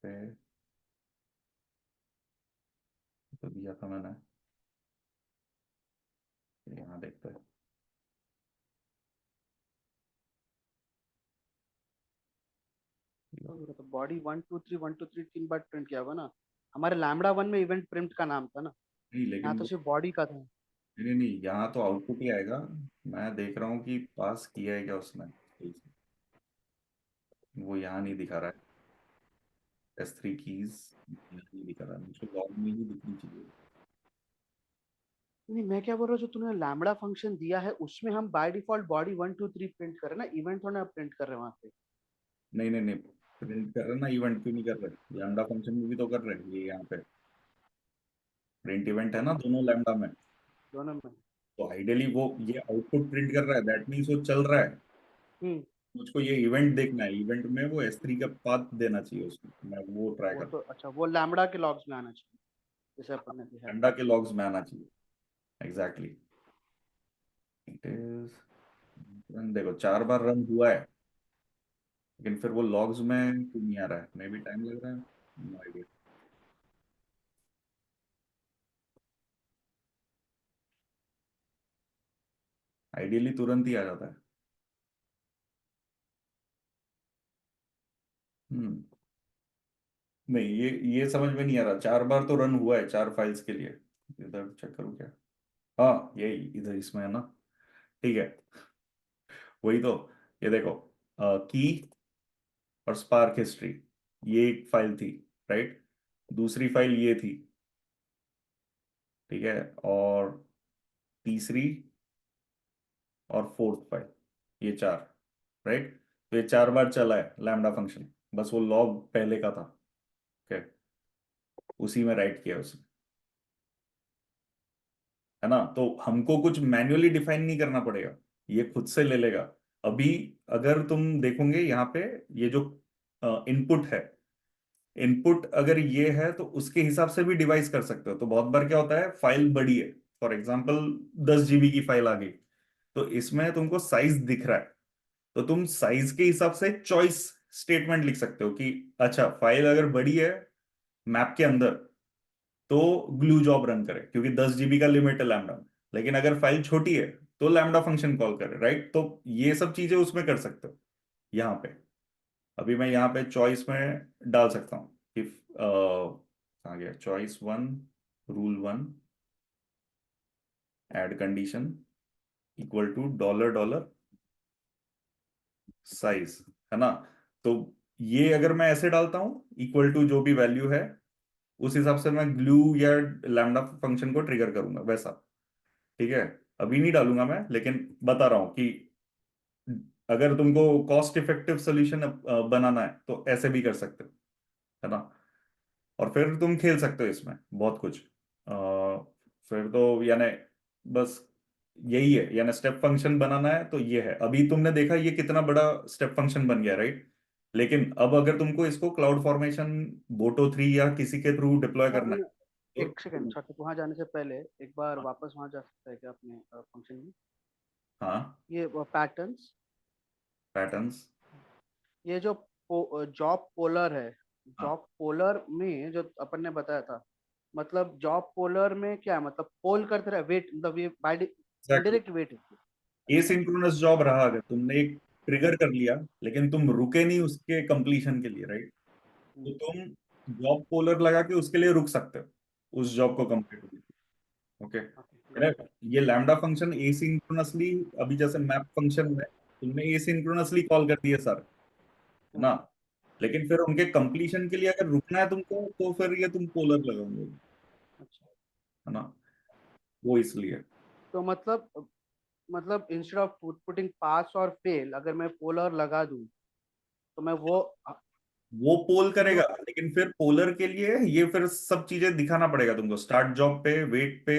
[SPEAKER 1] पे तो दिया था मैंने, यहाँ देखते हैं।
[SPEAKER 3] तो बॉडी 1 2 3 1 2 3 3 बार प्रिंट किया होगा ना। हमारे लैम्बडा 1 में इवेंट प्रिंट का नाम था ना,
[SPEAKER 1] नहीं,
[SPEAKER 3] यहाँ
[SPEAKER 1] लेकिन
[SPEAKER 3] तो
[SPEAKER 1] वो,
[SPEAKER 3] सिर्फ बॉडी का था।
[SPEAKER 1] नहीं नहीं, यहाँ तो आउटपुट ही आएगा। मैं देख रहा हूँ कि पास किया है क्या उसने, वो यहाँ नहीं दिखा रहा है। S3 कीज नहीं दिखा रहा है, मुझे लॉग में ही दिखनी चाहिए।
[SPEAKER 3] नहीं, मैं क्या बोल रहा हूँ, जो तूने लैम्बडा फंक्शन दिया है उसमें हम बाय डिफॉल्ट बॉडी 1 2 3 प्रिंट कर रहे हैं ना, इवेंट थोड़ा प्रिंट कर रहे हैं वहां पे।
[SPEAKER 1] नहीं नहीं नहीं, प्रिंट कर रहे ना, इवेंट क्यों नहीं कर रहे? लैम्डा फंक्शन में भी तो कर रहे हैं ये, यहाँ पे प्रिंट इवेंट है ना दोनों लैम्डा में।
[SPEAKER 3] दोनों में।
[SPEAKER 1] तो आइडियली वो ये आउटपुट प्रिंट कर रहा है, दैट मीन्स वो चल रहा है।
[SPEAKER 3] हम्म।
[SPEAKER 1] मुझको ये इवेंट देखना है, इवेंट में वो S3 का पाथ देना चाहिए उसको, मैं वो ट्राई
[SPEAKER 3] वो
[SPEAKER 1] कर,
[SPEAKER 3] तो अच्छा, वो लैम्बडा के लॉग्स में आना चाहिए जैसे अपन ने दिखाया।
[SPEAKER 1] लैम्डा के लॉग्स में आना चाहिए, एग्जैक्टली। इट इज, देखो 4 बार रन हुआ है, लेकिन फिर वो लॉग्स में क्यों नहीं आ रहा है? मे भी टाइम लग रहा है, नो आइडिया। आइडियली तुरंत ही आ जाता है। हम्म, नहीं, ये समझ में नहीं आ रहा, 4 बार तो रन हुआ है 4 फाइल्स के लिए। इधर चेक करूँ क्या? हाँ, यही इधर इसमें है ना, ठीक है। वही तो, ये देखो, की और स्पार्क हिस्ट्री, ये एक फाइल थी, राइट। दूसरी फाइल ये थी, ठीक है, और तीसरी और फोर्थ फाइल, ये 4, राइट। तो ये 4 बार चला है लैम्डा फंक्शन, बस वो लॉग पहले का था, ओके, उसी में राइट किया उसने, है ना। तो हमको कुछ मैन्युअली डिफाइन नहीं करना पड़ेगा, ये खुद से ले लेगा। अभी अगर तुम देखोगे यहाँ पे, ये जो इनपुट है, इनपुट अगर ये है तो उसके हिसाब से भी डिवाइस कर सकते हो। तो बहुत बार क्या होता है, फाइल बड़ी है, फॉर एग्जांपल 10 GB की फाइल आ गई, तो इसमें तुमको साइज दिख रहा है, तो तुम साइज के हिसाब से चॉइस स्टेटमेंट लिख सकते हो कि अच्छा, फाइल अगर बड़ी है मैप के अंदर, तो ग्लू जॉब रन करे, क्योंकि 10 GB का लिमिट है लैम्डा में। लेकिन अगर फाइल छोटी है तो लैम्डा फंक्शन कॉल करे, राइट? तो ये सब चीजें उसमें कर सकते हो यहाँ पे। अभी मैं यहाँ पे चॉइस में डाल सकता हूँ इफ आ गया choice 1, rule 1, add condition equal to dollar dollar size, है ना? तो ये अगर मैं ऐसे डालता हूँ इक्वल टू जो भी वैल्यू है, उस हिसाब से मैं ग्लू या लैम्डा फंक्शन को ट्रिगर करूंगा वैसा। ठीक है, अभी नहीं डालूंगा मैं, लेकिन बता रहा हूँ कि अगर तुमको कॉस्ट इफेक्टिव सोल्यूशन बनाना है तो ऐसे भी कर सकते हो, है ना? और फिर तुम खेल सकते हो इसमें बहुत कुछ। फिर तो यानी बस यही है, यानी स्टेप फंक्शन बनाना है तो ये है। अभी तुमने देखा ये कितना बड़ा स्टेप फंक्शन बन गया, राइट? लेकिन अब अगर तुमको इसको क्लाउड फॉर्मेशन, बोटो 3 या किसी के थ्रू डिप्लॉय करना है
[SPEAKER 3] एक सेकंड,
[SPEAKER 1] तो
[SPEAKER 3] वहां जाने से पहले एक बार वापस वहां जा सकता है क्या अपने फंक्शन में?
[SPEAKER 1] हाँ,
[SPEAKER 3] ये पैटर्न्स,
[SPEAKER 1] पैटर्न्स,
[SPEAKER 3] ये जो जॉब पोलर है,
[SPEAKER 1] हाँ
[SPEAKER 3] जॉब पोलर में जो अपन ने बताया था, मतलब जॉब पोलर में क्या है? मतलब पोल करते रहे वेट, मतलब ये बाय
[SPEAKER 1] एग्जैक्टली।
[SPEAKER 3] इनडायरेक्ट वेट है। अच्छा।
[SPEAKER 1] एसिंक्रोनस जॉब रहा, अगर तुमने एक ट्रिगर कर लिया लेकिन तुम रुके नहीं उसके कंप्लीशन के लिए, राइट? तो
[SPEAKER 3] हम्म,
[SPEAKER 1] तुम जॉब पोलर लगा के उसके लिए रुक सकते हो उस जॉब को
[SPEAKER 3] ओके
[SPEAKER 1] कंप्लीट होने के लिए। Okay,
[SPEAKER 3] okay got it.
[SPEAKER 1] ये लैम्डा फंक्शन एसिंक्रोनसली, अभी जैसे मैप फंक्शन में तुमने एसिंक्रोनसली कॉल कर दिए सर, है ना? लेकिन फिर उनके कंप्लीशन के लिए अगर रुकना है तुमको तो फिर ये तुम पोलर लगाओगे,
[SPEAKER 3] अच्छा,
[SPEAKER 1] है ना? वो इसलिए
[SPEAKER 3] तो मतलब इंस्टेड ऑफ पुटिंग पास और फेल, अगर मैं पोलर लगा दूं तो मैं वो
[SPEAKER 1] वो पोल
[SPEAKER 3] तो
[SPEAKER 1] करेगा, लेकिन फिर पोलर के लिए ये फिर सब चीजें दिखाना पड़ेगा तुमको, स्टार्ट जॉब पे, वेट पे,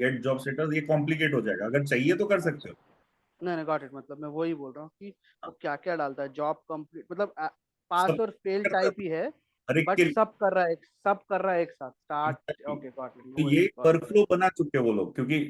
[SPEAKER 1] गेट जॉब स्टेटस, ये कॉम्प्लिकेट हो जाएगा। अगर चाहिए तो कर सकते
[SPEAKER 3] अच्छा,
[SPEAKER 1] हो।
[SPEAKER 3] नहीं नहीं गॉट इट, मतलब मैं वही बोल रहा हूँ कि वो
[SPEAKER 1] हाँ,
[SPEAKER 3] क्या क्या डालता है जॉब कंप्लीट, मतलब पास
[SPEAKER 1] सब
[SPEAKER 3] और फेल
[SPEAKER 1] करता है,
[SPEAKER 3] टाइप ही है,
[SPEAKER 1] हर एक
[SPEAKER 3] बट
[SPEAKER 1] के लिए।
[SPEAKER 3] सब कर रहा है एक साथ start.
[SPEAKER 1] Exactly।
[SPEAKER 3] Okay got it,
[SPEAKER 1] तो
[SPEAKER 3] नो
[SPEAKER 1] ये
[SPEAKER 3] वरीज, गॉट
[SPEAKER 1] वर्कफ्लो बना चुके हैं वो लोग, क्योंकि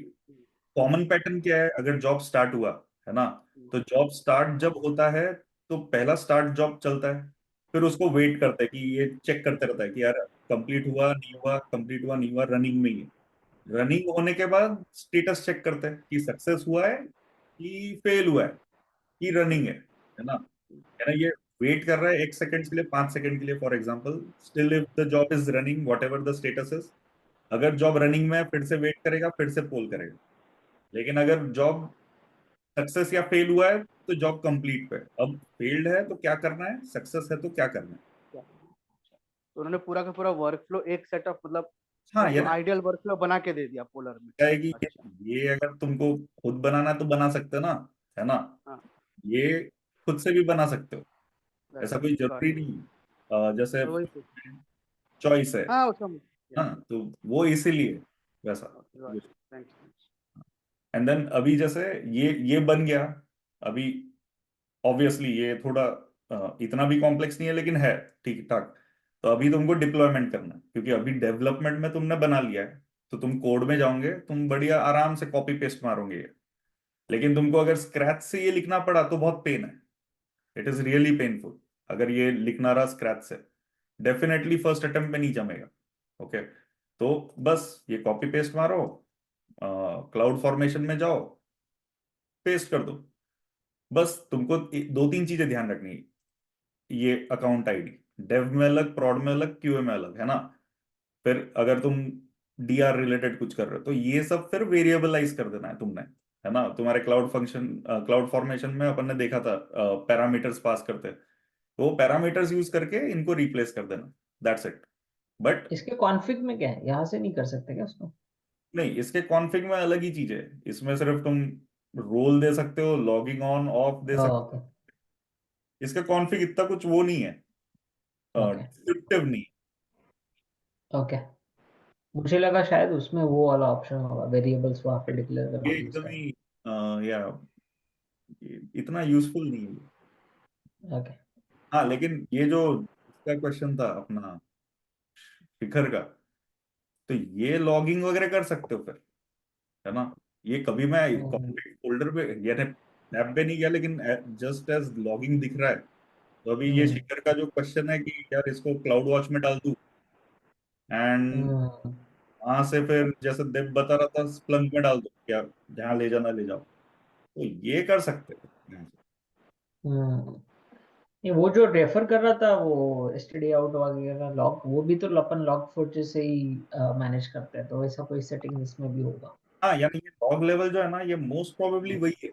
[SPEAKER 1] कॉमन पैटर्न क्या है, अगर जॉब स्टार्ट हुआ, है ना? तो जॉब स्टार्ट जब होता है तो पहला स्टार्ट जॉब चलता है, फिर उसको वेट करते हैं कि ये चेक करते रहता है कि यार कंप्लीट हुआ नहीं हुआ, कंप्लीट हुआ नहीं हुआ, रनिंग में ही है। रनिंग होने के बाद स्टेटस चेक करते हैं कि सक्सेस हुआ है कि फेल हुआ है कि रनिंग है ना? है ना? ये वेट कर रहा है 1 सेकंड के लिए, 5 सेकंड के लिए, for example, still if the job is running what ever the status is. अगर जॉब रनिंग में है फिर से वेट करेगा, फिर से पोल करेगा। लेकिन अगर जॉब सक्सेस या फेल हुआ है तो जॉब कंप्लीट पे। अब फेल्ड है तो क्या करना है, सक्सेस है तो क्या करना है।
[SPEAKER 3] तो उन्होंने पूरा का पूरा वर्कफ्लो एक सेट ऑफ, मतलब
[SPEAKER 1] हाँ,
[SPEAKER 3] एक
[SPEAKER 1] ये
[SPEAKER 3] तो
[SPEAKER 1] ना
[SPEAKER 3] आइडियल वर्कफ्लो बना के दे दिया पोलर में।
[SPEAKER 1] क्या है कि
[SPEAKER 3] अच्छा।
[SPEAKER 1] ये अगर तुमको खुद बनाना है तो बना सकते हो ना, है ना?
[SPEAKER 3] हाँ,
[SPEAKER 1] ये खुद से भी बना सकते हो, ऐसा कोई
[SPEAKER 3] गॉट
[SPEAKER 1] जरूरी
[SPEAKER 3] इट,
[SPEAKER 1] नहीं। जैसे
[SPEAKER 3] मैं वही पूछ।
[SPEAKER 1] चॉइस है
[SPEAKER 3] हाँ उसका,
[SPEAKER 1] ना, तो वो इसीलिए वैसा।
[SPEAKER 3] Okay got it, thanks.
[SPEAKER 1] And then अभी जैसे ये बन गया। अभी ऑब्वियसली ये थोड़ा इतना भी कॉम्प्लेक्स नहीं है, लेकिन है ठीक ठाक। तो अभी तुमको डिप्लॉयमेंट करना है, क्योंकि अभी डेवलपमेंट में तुमने बना लिया है, तो तुम कोड में जाओगे, तुम बढ़िया आराम से कॉपी पेस्ट मारोगे ये। लेकिन तुमको अगर स्क्रैच से ये लिखना पड़ा तो बहुत पेन है, इट इज रियली पेनफुल। अगर ये लिखना रहा स्क्रैच से, डेफिनेटली फर्स्ट अटेम्प्ट में नहीं जमेगा। ओके, तो बस ये कॉपी पेस्ट मारो, क्लाउड फॉर्मेशन में जाओ, पेस्ट कर दो। बस तुमको 2-3 चीजें ध्यान रखनी है। ये अकाउंट आईडी, डेव में अलग, प्रॉड में अलग, क्यूए में अलग, है ना? फिर अगर तुम डीआर रिलेटेड कुछ कर रहे हो तो ये सब फिर वेरिएबलाइज कर देना है तुमने, है ना? तुम्हारे क्लाउड फंक्शन, क्लाउड फॉर्मेशन में अपन ने देखा था पैरामीटर्स पास करते, तो वो पैरामीटर्स यूज करके इनको रिप्लेस कर देना, दैट्स इट। बट
[SPEAKER 2] इसके कॉन्फ़िग में क्या है, यहाँ से नहीं कर सकते क्या उसको?
[SPEAKER 1] नहीं, इसके कॉन्फ़िग में अलग ही चीज है। इसमें सिर्फ तुम रोल दे सकते हो, लॉगिंग ऑन ऑफ दे सकते
[SPEAKER 2] ओके
[SPEAKER 1] हो। इसका कॉन्फ़िग इतना कुछ वो नहीं है,
[SPEAKER 2] ओके
[SPEAKER 1] डिस्क्रिप्टिव नहीं।
[SPEAKER 2] ओके, मुझे लगा शायद उसमें वो वाला ऑप्शन होगा, वेरिएबल्स वहाँ पे डिक्लेयर
[SPEAKER 1] ये
[SPEAKER 2] करके यूज
[SPEAKER 1] एकदम
[SPEAKER 2] करना।
[SPEAKER 1] ही या इतना यूजफुल नहीं है।
[SPEAKER 2] ओके
[SPEAKER 1] हाँ, लेकिन ये जो इसका क्वेश्चन था अपना शिखर का, तो ये लॉगिंग वगैरह कर सकते हो फिर, है ना? ये कभी मैं कॉन्फ़िग फोल्डर पे यानी टैब पे नहीं गया, लेकिन जस्ट एज लॉगिंग दिख रहा है। तो अभी ये
[SPEAKER 2] हम्म
[SPEAKER 1] शिखर का जो क्वेश्चन है कि यार इसको क्लाउड वॉच में डाल दूं, एंड
[SPEAKER 2] हम्म
[SPEAKER 1] वहां से फिर जैसे देव बता रहा था स्प्लंक में डाल दो, क्या जहाँ ले जाना ले जाओ, तो ये कर सकते हैं यहाँ से।
[SPEAKER 2] नहीं, वो जो रेफर कर रहा था वो एसटीडी आउट वगैरह लॉग, वो भी तो अपन लॉग फोर्ज से ही मैनेज करते हैं, तो वैसा कोई सेटिंग इसमें भी होगा।
[SPEAKER 1] हाँ, यानी ये लॉग लेवल जो है ना, ये मोस्ट प्रोबेबली वही है,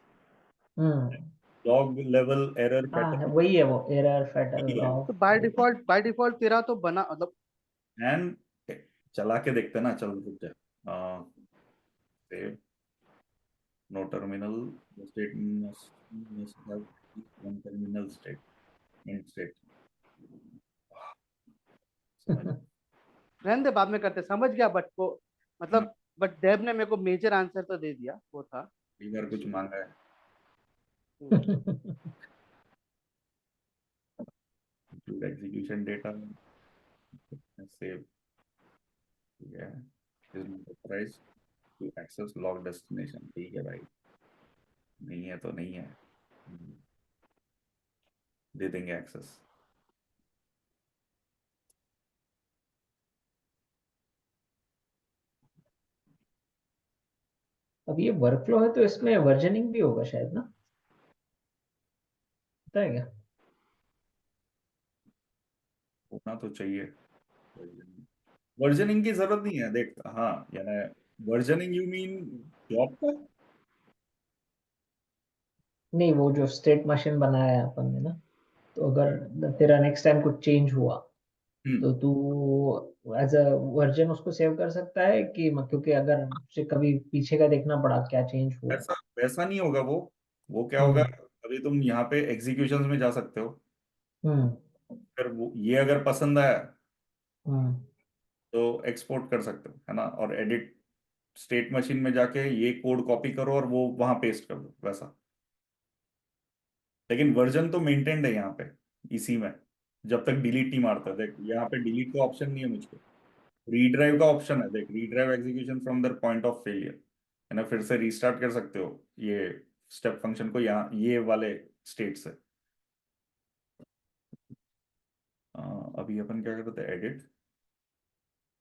[SPEAKER 2] हम्म।
[SPEAKER 1] लॉग लेवल एरर
[SPEAKER 2] हाँ
[SPEAKER 1] पैटर्न
[SPEAKER 2] वही है, वो एरर फैटल
[SPEAKER 1] यही है।
[SPEAKER 2] लॉग।
[SPEAKER 3] तो बाय डिफॉल्ट तेरा तो बना मतलब
[SPEAKER 1] एंड चला के देखते हैं ना, चल रुक जा, save no terminal state must have one terminal statement state, समझ।
[SPEAKER 3] रहने दे, बाद में करते, समझ गया बट को
[SPEAKER 1] हाँ,
[SPEAKER 3] मतलब, बट देव ने मेरे को मेजर आंसर तो दे दिया, वो था।
[SPEAKER 1] कई बार कुछ मांगा है, include execution data, save, ठीक है, is not authorized to access log destination, ठीक है भाई, नहीं है तो नहीं है, दे देंगे एक्सेस।
[SPEAKER 2] अब ये वर्कफ्लो है तो इसमें वर्जनिंग भी होगा शायद ना, पता है क्या?
[SPEAKER 1] होना तो चाहिए, वर्जनिंग की जरूरत नहीं है देख, हाँ यानी वर्जनिंग यू मीन जॉब का।
[SPEAKER 2] नहीं, वो जो स्टेट मशीन बनाया है अपन ने ना, तो अगर तेरा नेक्स्ट टाइम कुछ चेंज हुआ
[SPEAKER 1] हम्म,
[SPEAKER 2] तो तू एज अ वर्जन उसको सेव कर सकता है कि क्योंकि अगर उसे कभी पीछे का देखना पड़ा क्या चेंज हुआ।
[SPEAKER 1] वैसा वैसा नहीं होगा वो क्या होगा,
[SPEAKER 2] हम्म।
[SPEAKER 1] अभी तुम यहाँ पे एग्जीक्यूशंस में जा सकते हो,
[SPEAKER 2] हम्म।
[SPEAKER 1] फिर वो ये अगर पसंद आया
[SPEAKER 2] हम्म।
[SPEAKER 1] तो एक्सपोर्ट कर सकते हो, है ना, और एडिट स्टेट मशीन में जाके ये कोड कॉपी करो और वो वहां पेस्ट कर दो वैसा। लेकिन वर्जन तो मेंटेन्ड है यहाँ पे इसी में, जब तक डिलीट नहीं मारता, देख यहाँ पे डिलीट का ऑप्शन नहीं है मुझको, रीड्राइव का ऑप्शन है, देख redrive execution from the point of failure, है ना, फिर से रीस्टार्ट कर सकते हो ये स्टेप फंक्शन को यहाँ ये वाले स्टेट से। अभी अपन क्या करते हैं, एडिट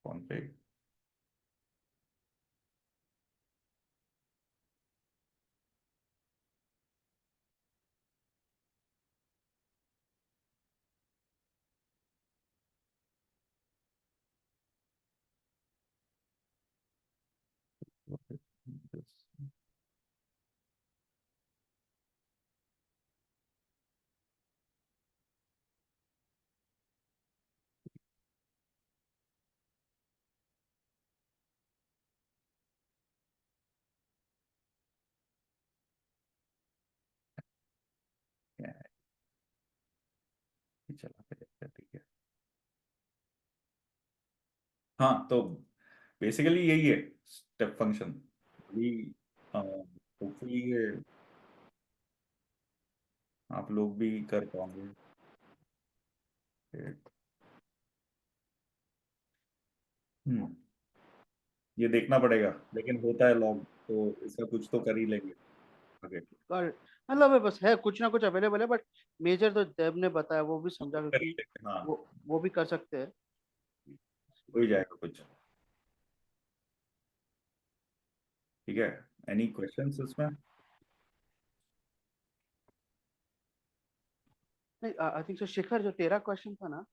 [SPEAKER 1] कॉन्फ़िग, क्या है, ये चला के देखते हैं, ठीक है। हाँ, तो बेसिकली यही है स्टेप फंक्शन, अभी होपफुली ये आप लोग भी कर पाओगे। हम्म, ये देखना पड़ेगा, लेकिन होता है लॉग, तो इसका कुछ तो कर ही लेंगे आगे,
[SPEAKER 3] और मतलब है बस है कुछ ना कुछ अवेलेबल है, बट मेजर तो देव ने बताया, वो भी समझा,
[SPEAKER 1] कर ही
[SPEAKER 3] क्योंकि
[SPEAKER 1] लेंगे, हाँ,
[SPEAKER 3] वो भी कर सकते हैं।
[SPEAKER 1] हो ही जाएगा कुछ, ठीक है। एनी क्वेश्चंस इसमें?
[SPEAKER 3] नहीं, आई थिंक सो शिखर, जो तेरा क्वेश्चन था ना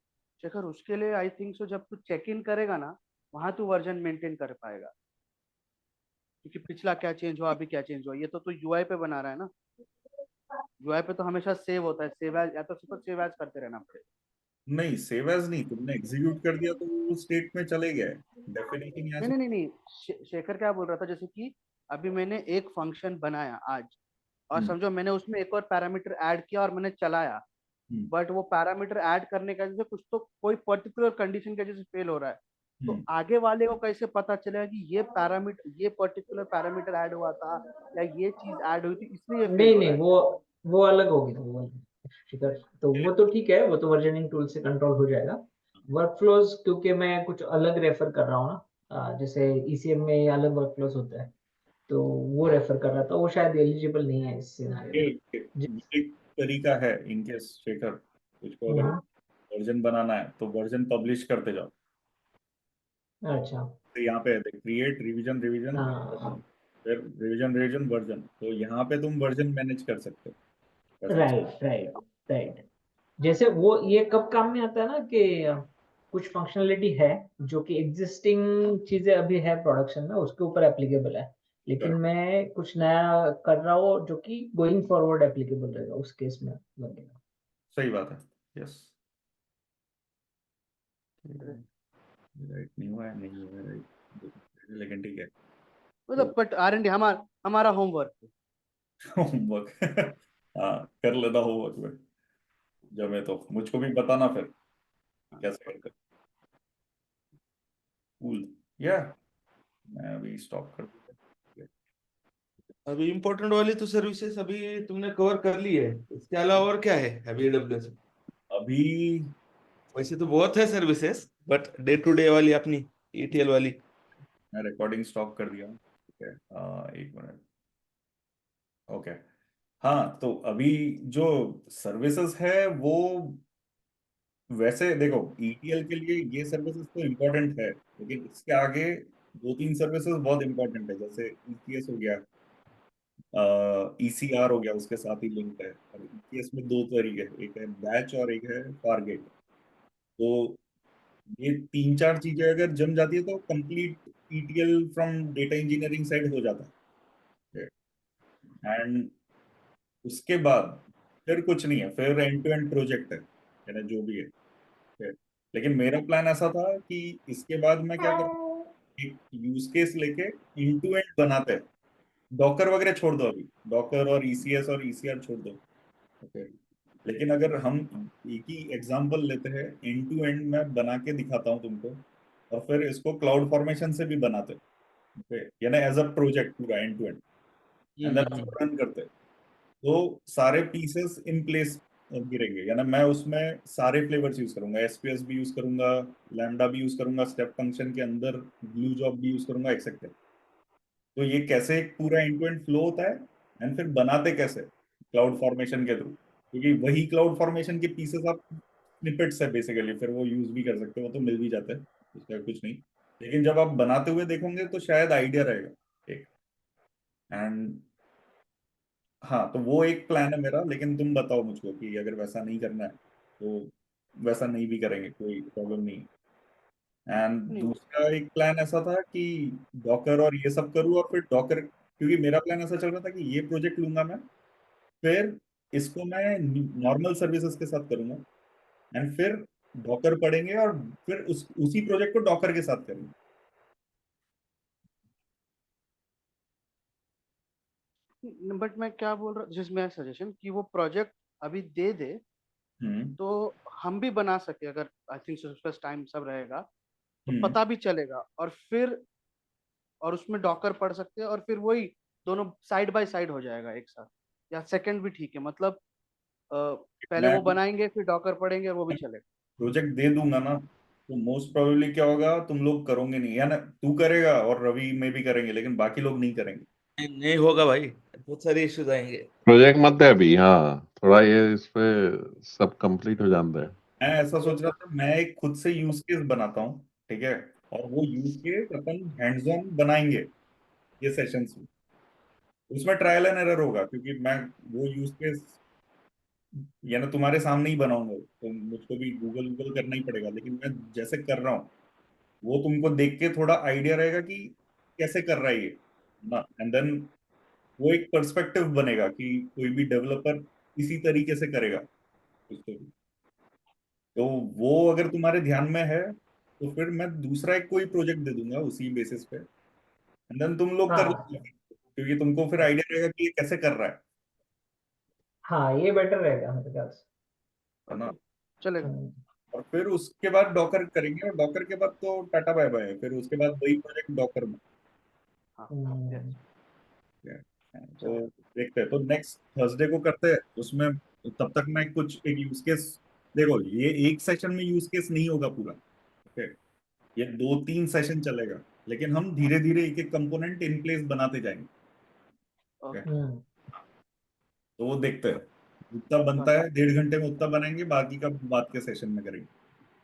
[SPEAKER 3] शिखर, उसके लिए आई थिंक सो जब तू चेक इन करेगा ना, वहां तू वर्जन मेंटेन कर पाएगा, क्योंकि पिछला क्या चेंज हुआ, अभी क्या चेंज हुआ, ये तो तू यूआई पे बना रहा है ना, यूआई पे तो हमेशा सेव होता है, सेव एज, या तो सिर्फ सेव एज करते रहना पड़ेगा।
[SPEAKER 1] नहीं, सेव एज नहीं, तुमने एग्जीक्यूट कर दिया तो वो स्टेट में चले गए, डेफिनेशन यहाँ
[SPEAKER 3] नहीं
[SPEAKER 1] से।
[SPEAKER 3] नहीं नहीं नहीं, शेखर क्या बोल रहा था, जैसे कि अभी मैंने एक फंक्शन बनाया आज, और
[SPEAKER 1] हम्म,
[SPEAKER 3] समझो मैंने उसमें एक और पैरामीटर ऐड किया और मैंने चलाया,
[SPEAKER 1] हम्म,
[SPEAKER 3] बट वो पैरामीटर ऐड करने का जैसे कुछ तो कोई पर्टिकुलर कंडीशन की वजह से फेल हो रहा है, तो
[SPEAKER 1] हम्म,
[SPEAKER 3] आगे वाले को कैसे पता चलेगा कि ये पर्टिकुलर पैरामीटर ऐड हुआ था, या ये चीज ऐड हुई थी इसलिए फेल
[SPEAKER 2] नहीं
[SPEAKER 3] हो रहा
[SPEAKER 2] नहीं,
[SPEAKER 3] है।
[SPEAKER 2] वो अलग होगी, वो अलग। ठीक है, तो वो तो ठीक है, वो तो वर्जनिंग टूल से कंट्रोल हो जाएगा। वर्कफ्लोज क्योंकि मैं कुछ अलग रेफर कर रहा हूँ ना, जैसे ईसीएम में अलग वर्कफ्लोज होता है, तो वो रेफर कर रहा था, वो शायद एलिजिबल नहीं है इस सिनारियो
[SPEAKER 1] ये
[SPEAKER 2] में।
[SPEAKER 1] ये एक तरीका है, इनकेस शेखर तुझको अगर
[SPEAKER 2] हम्म।
[SPEAKER 1] वर्जन बनाना है तो वर्जन पब्लिश करते जाओ,
[SPEAKER 2] अच्छा।
[SPEAKER 1] तो यहाँ पे क्रिएट रिवीजन रिवीजन
[SPEAKER 2] हाँ,
[SPEAKER 1] फिर रिवीजन रिवीजन वर्जन, तो यहाँ पे तुम वर्जन मैनेज कर सकते हो ऐसा।
[SPEAKER 2] Right right right. जैसे वो ये कब काम में आता है ना कि कुछ फंक्शनलिटी है जो कि एग्जिस्टिंग चीजें अभी है प्रोडक्शन में, उसके ऊपर एप्लीकेबल है, लेकिन
[SPEAKER 1] Correct.
[SPEAKER 2] मैं कुछ नया कर रहा हूँ जो कि गोइंग फॉरवर्ड एप्लीकेबल रहेगा, उस केस में लगेगा।
[SPEAKER 1] सही बात है। यस, राइट, नहीं हुआ है, नहीं हुआ है, राइट, लेकिन ठीक है।
[SPEAKER 3] मतलब बट R&D हमारा हमारा होमवर्क।
[SPEAKER 1] होमवर्क हाँ, कर लेना होमवर्क में, जमे तो मुझको भी बताना फिर कैसे करते। कूल, या मैं अभी स्टॉप कर दूंगा।
[SPEAKER 4] अभी इम्पोर्टेंट वाली तो सर्विसेज अभी तुमने कवर कर ली है, इसके अलावा और क्या है अभी AWS में?
[SPEAKER 1] अभी
[SPEAKER 4] वैसे तो बहुत है services, but day to day वाली अपनी ETL वाली।
[SPEAKER 1] मैं रिकॉर्डिंग स्टॉप कर दिया हूँ, ठीक है, एक मिनट। ओके, हाँ, तो अभी जो सर्विसेज है वो, वैसे देखो, ETL के लिए ये सर्विसेज तो इम्पोर्टेंट है, लेकिन इसके आगे दो तीन सर्विसेज बहुत इंपॉर्टेंट है, जैसे ECS हो गया, ECR हो गया, उसके साथ ही लिंक्ड है। और ECS में दो तरीके हैं, एक है बैच और एक है फारगेट। तो ये तीन चार चीजें अगर जम जाती है तो complete ETL from data engineering side हो जाता है। एंड उसके बाद फिर कुछ नहीं है, फिर एंड टू एंड प्रोजेक्ट है, यानी जो भी है। फिर लेकिन मेरा प्लान ऐसा था कि इसके बाद मैं क्या करूँ, एक यूज केस लेके एंड टू एंड बनाते हैं। डॉकर वगैरह छोड़ दो अभी, डॉकर और ECS और ECR छोड़ दो, ओके। लेकिन अगर हम एक ही एग्जांपल लेते हैं, एंड टू एंड मैं बना के दिखाता हूँ तुमको, और फिर इसको क्लाउड फॉर्मेशन से भी बनाते हैं, ओके, यानी एज अ प्रोजेक्ट पूरा end to end, and then
[SPEAKER 4] hmm.
[SPEAKER 1] उसको रन करते हैं। तो सारे पीसेस इन प्लेस गिरेंगे, यानी मैं उसमें सारे फ्लेवर्स यूज करूंगा, SPS भी यूज करूंगा, लैम्डा भी यूज करूंगा, स्टेप फंक्शन के अंदर ग्लू जॉब भी यूज करूंगा, एक्सेट्रा। तो ये कैसे एक पूरा एंड टू एंड फ्लो होता है, एंड फिर बनाते कैसे, क्लाउड फॉर्मेशन के थ्रू, क्योंकि वही क्लाउड फॉर्मेशन के पीसेस आप स्निपेट्स है बेसिकली, फिर वो यूज भी कर सकते हो, वो तो मिल भी जाते हैं, उसका कुछ नहीं। लेकिन जब आप बनाते हुए देखोगे तो शायद आइडिया रहेगा एक। एंड हाँ, तो वो एक प्लान है मेरा, लेकिन तुम बताओ मुझको कि अगर वैसा नहीं करना है तो वैसा नहीं भी करेंगे, कोई प्रॉब्लम नहीं। एंड
[SPEAKER 3] नहीं
[SPEAKER 1] दूसरा एक प्लान ऐसा था कि डॉकर और ये सब करूँ, और फिर डॉकर, क्योंकि मेरा प्लान ऐसा चल रहा था कि ये प्रोजेक्ट लूंगा मैं, फिर इसको मैं नॉर्मल सर्विसेज के साथ करूंगा, एंड फिर डॉकर पढ़ेंगे, और फिर उसी प्रोजेक्ट को डॉकर के साथ करेंगे।
[SPEAKER 3] बट मैं क्या बोल रहा जिसमें सजेशन कि वो प्रोजेक्ट अभी दे दे
[SPEAKER 1] हम्म
[SPEAKER 3] तो हम भी बना सके, अगर आई थिंक फर्स्ट टाइम सब रहेगा तो
[SPEAKER 1] हम्म
[SPEAKER 3] पता भी चलेगा, और फिर और उसमें डॉकर पढ़ सकते हैं, और फिर वही दोनों साइड बाय साइड हो जाएगा एक साथ, या सेकंड भी ठीक है, मतलब पहले
[SPEAKER 1] मैं
[SPEAKER 3] वो बनाएंगे फिर डॉकर पढ़ेंगे और वो भी चलेगा।
[SPEAKER 1] प्रोजेक्ट दे दूंगा ना, तो मोस्ट प्रोबेबली क्या होगा, तुम लोग करोगे नहीं, या ना तू करेगा और रवि में भी करेंगे, लेकिन बाकी लोग नहीं करेंगे।
[SPEAKER 4] नहीं, नहीं होगा भाई, बहुत सारे इश्यूज आएंगे।
[SPEAKER 6] प्रोजेक्ट मत दे अभी, हाँ थोड़ा ये इस पे सब कंप्लीट हो जाता है।
[SPEAKER 1] मैं ऐसा सोच रहा था, मैं एक खुद से यूज केस बनाता हूँ, ठीक है, और वो use case upon hands on बनाएंगे ये सेशंस में। उसमें ट्रायल एंड एरर होगा, क्योंकि मैं वो यूज केस या ना तुम्हारे सामने ही बनाऊंगा, तो मुझको भी गूगल गूगल करना ही पड़ेगा, लेकिन मैं जैसे कर रहा हूँ वो तुमको देख के थोड़ा आइडिया रहेगा कि कैसे कर रहा है ये ना, एंड देन वो एक पर्सपेक्टिव बनेगा कि कोई भी डेवलपर इसी तरीके से करेगा उसको भी। तो वो अगर तुम्हारे ध्यान में है तो फिर मैं दूसरा एक कोई प्रोजेक्ट दे दूंगा उसी बेसिस पे, एंड देन तुम लोग कर
[SPEAKER 2] हाँ
[SPEAKER 1] लो, क्योंकि तुमको फिर आइडिया रहेगा कि ये कैसे कर रहा
[SPEAKER 2] हाँ, ये बेटर रहेगा मेरे ख्याल से।
[SPEAKER 1] है ना।
[SPEAKER 3] ओके, चलेगा।
[SPEAKER 2] हम्म,
[SPEAKER 1] और फिर उसके बाद डॉकर करेंगे, और डॉकर के बाद तो टाटा बाय बाय है, फिर उसके बाद वही प्रोजेक्ट डॉकर में
[SPEAKER 3] हाँ,
[SPEAKER 2] हम्म,
[SPEAKER 3] यस,
[SPEAKER 1] है। तो
[SPEAKER 3] चलेगा।
[SPEAKER 1] देखते हैं, तो नेक्स्ट थर्सडे को करते हैं उसमें। तब तक मैं कुछ एक यूज केस, देखो ये एक सेशन में यूज केस नहीं होगा पूरा, ओके, ये दो तीन सेशन चलेगा, लेकिन हम धीरे धीरे एक एक कंपोनेंट इन प्लेस बनाते जाएंगे, okay?
[SPEAKER 3] ओके,
[SPEAKER 2] हम्म,
[SPEAKER 1] तो वो देखते हैं, जितना बनता है 1.5 घंटे में उतना बनाएंगे, बाकी का बात के सेशन में करेंगे।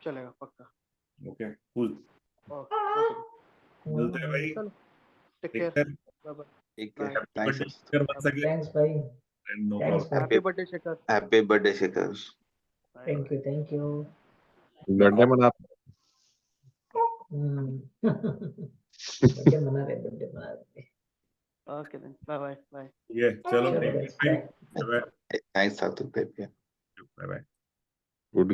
[SPEAKER 3] चलेगा पक्का।
[SPEAKER 1] Okay, cool.
[SPEAKER 3] Okay, okay.
[SPEAKER 1] मिलते हैं भाई।
[SPEAKER 3] चलो take
[SPEAKER 1] take
[SPEAKER 3] care,
[SPEAKER 1] care.
[SPEAKER 3] Bye bye,
[SPEAKER 7] ठीक है,
[SPEAKER 3] bye.
[SPEAKER 1] Happy
[SPEAKER 7] thanks
[SPEAKER 1] birthday Shekhar once again.
[SPEAKER 2] Thanks भाई,
[SPEAKER 1] and no
[SPEAKER 2] thanks
[SPEAKER 1] problem.
[SPEAKER 3] Happy birthday Shekhar.
[SPEAKER 7] Happy birthday Shekhar.
[SPEAKER 3] Bye
[SPEAKER 2] thank
[SPEAKER 3] bye.
[SPEAKER 2] You, thank you.
[SPEAKER 6] Birthday मना
[SPEAKER 2] बर्थडे मना रहे।
[SPEAKER 3] Okay then, bye bye bye.
[SPEAKER 1] ये चलो
[SPEAKER 2] चलो
[SPEAKER 1] टेक
[SPEAKER 2] guys,
[SPEAKER 1] केयर
[SPEAKER 2] bye.
[SPEAKER 1] भाई। Bye
[SPEAKER 7] thanks Sarthak.
[SPEAKER 1] Bye.
[SPEAKER 6] Good